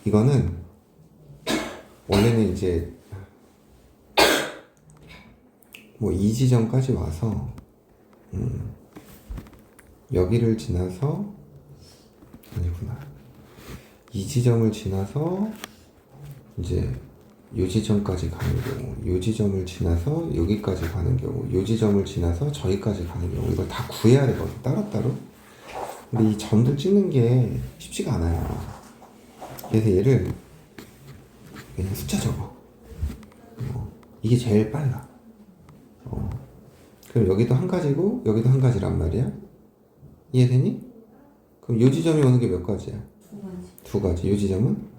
이거는 원래는 이제 뭐 이 지점까지 와서 여기를 지나서 아니구나. 이 지점을 지나서 이제 요 지점까지 가는 경우, 요 지점을 지나서 여기까지 가는 경우, 요 지점을 지나서 저기까지 가는 경우, 이걸 다 구해야 되거든, 따로따로. 근데 이 점들 찍는 게 쉽지가 않아요. 그래서 얘를 그냥 숫자 적어. 이게 제일 빨라. 그럼 여기도 한 가지고 여기도 한 가지란 말이야. 이해되니? 그럼 요 지점이 오는 게 몇 가지야? 두 가지. 두 가지. 요 지점은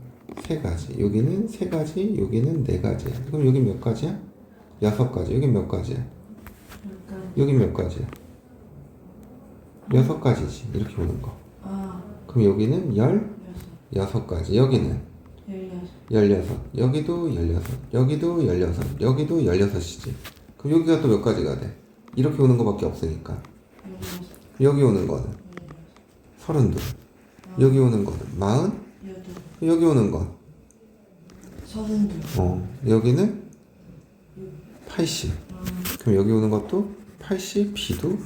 세 가지. 여기는 세 가지. 여기는 네 가지야. 그럼 여기 몇 가지야? 여섯 가지. 여기 몇 가지야? 그러니까 여기 몇 가지야? 여섯 가지지. 이렇게 오는 거. 그럼 여기는 열여섯 가지. 여기는 16. 여기도 16. 여기도 16. 여기도 16이지. 그럼 여기가 또 몇 가지가 돼? 이렇게 오는 거밖에 없으니까. 여기 오는 거는 32. 여기 오는 거는 40. 여기 오는 건 32. 여기는 80. 그럼 여기 오는 것도 80. B도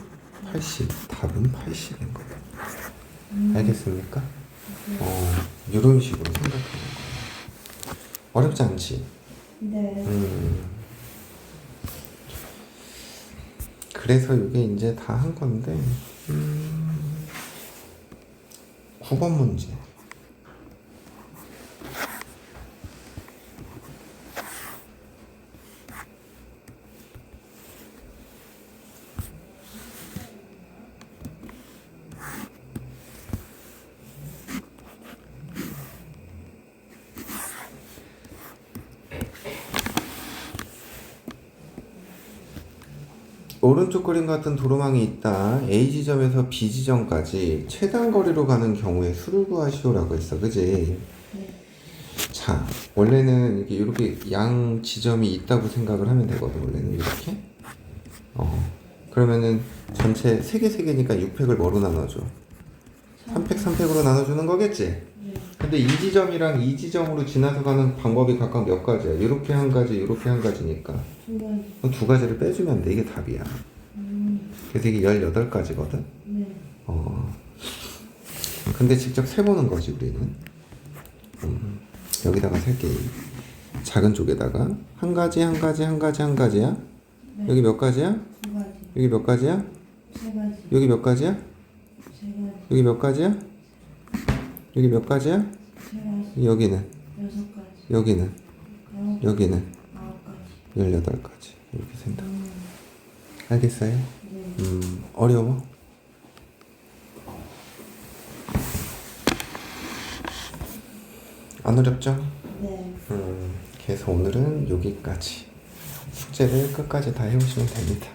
80. 답은 80인 거야. 알겠습니까? 이런 식으로 생각하는 거야. 어렵지 않지? 네. 그래서 이게 이제 다 한 건데 9번 문제. 오른쪽 그림 같은 도로망이 있다. A 지점에서 B 지점까지 최단 거리로 가는 경우에 수를 구하시오라고 했어. 그지? 자, 원래는 이렇게 양 지점이 있다고 생각을 하면 되거든. 원래는 이렇게. 그러면은 전체 3개 3개니까 6팩을 뭐로 나눠줘? 3팩 3팩으로 나눠주는 거겠지? 근데 이 지점이랑 이 지점으로 지나서 가는 방법이 각각 몇 가지야? 이렇게 한 가지, 이렇게 한 가지니까 두 가지. 그럼 두 가지를 빼주면 돼. 이게 답이야. 그래서 이게 18가지거든. 네. 근데 직접 세보는 거지 우리는. 여기다가 셀게. 작은 쪽에다가 한 가지 한 가지 한 가지 한 가지야. 네. 여기 몇 가지야? 두 가지. 여기 몇 가지야? 세 가지. 여기 몇 가지야? 세 가지. 여기 몇 가지야? 여기 몇 가지야? 세 가지. 여기는? 6가지. 여기는? 아홉 여기는? 9가지. 18가지. 이렇게 생각. 알겠어요? 네. 어려워? 안 어렵죠? 네. 그래서 오늘은 여기까지. 숙제를 끝까지 다 해오시면 됩니다.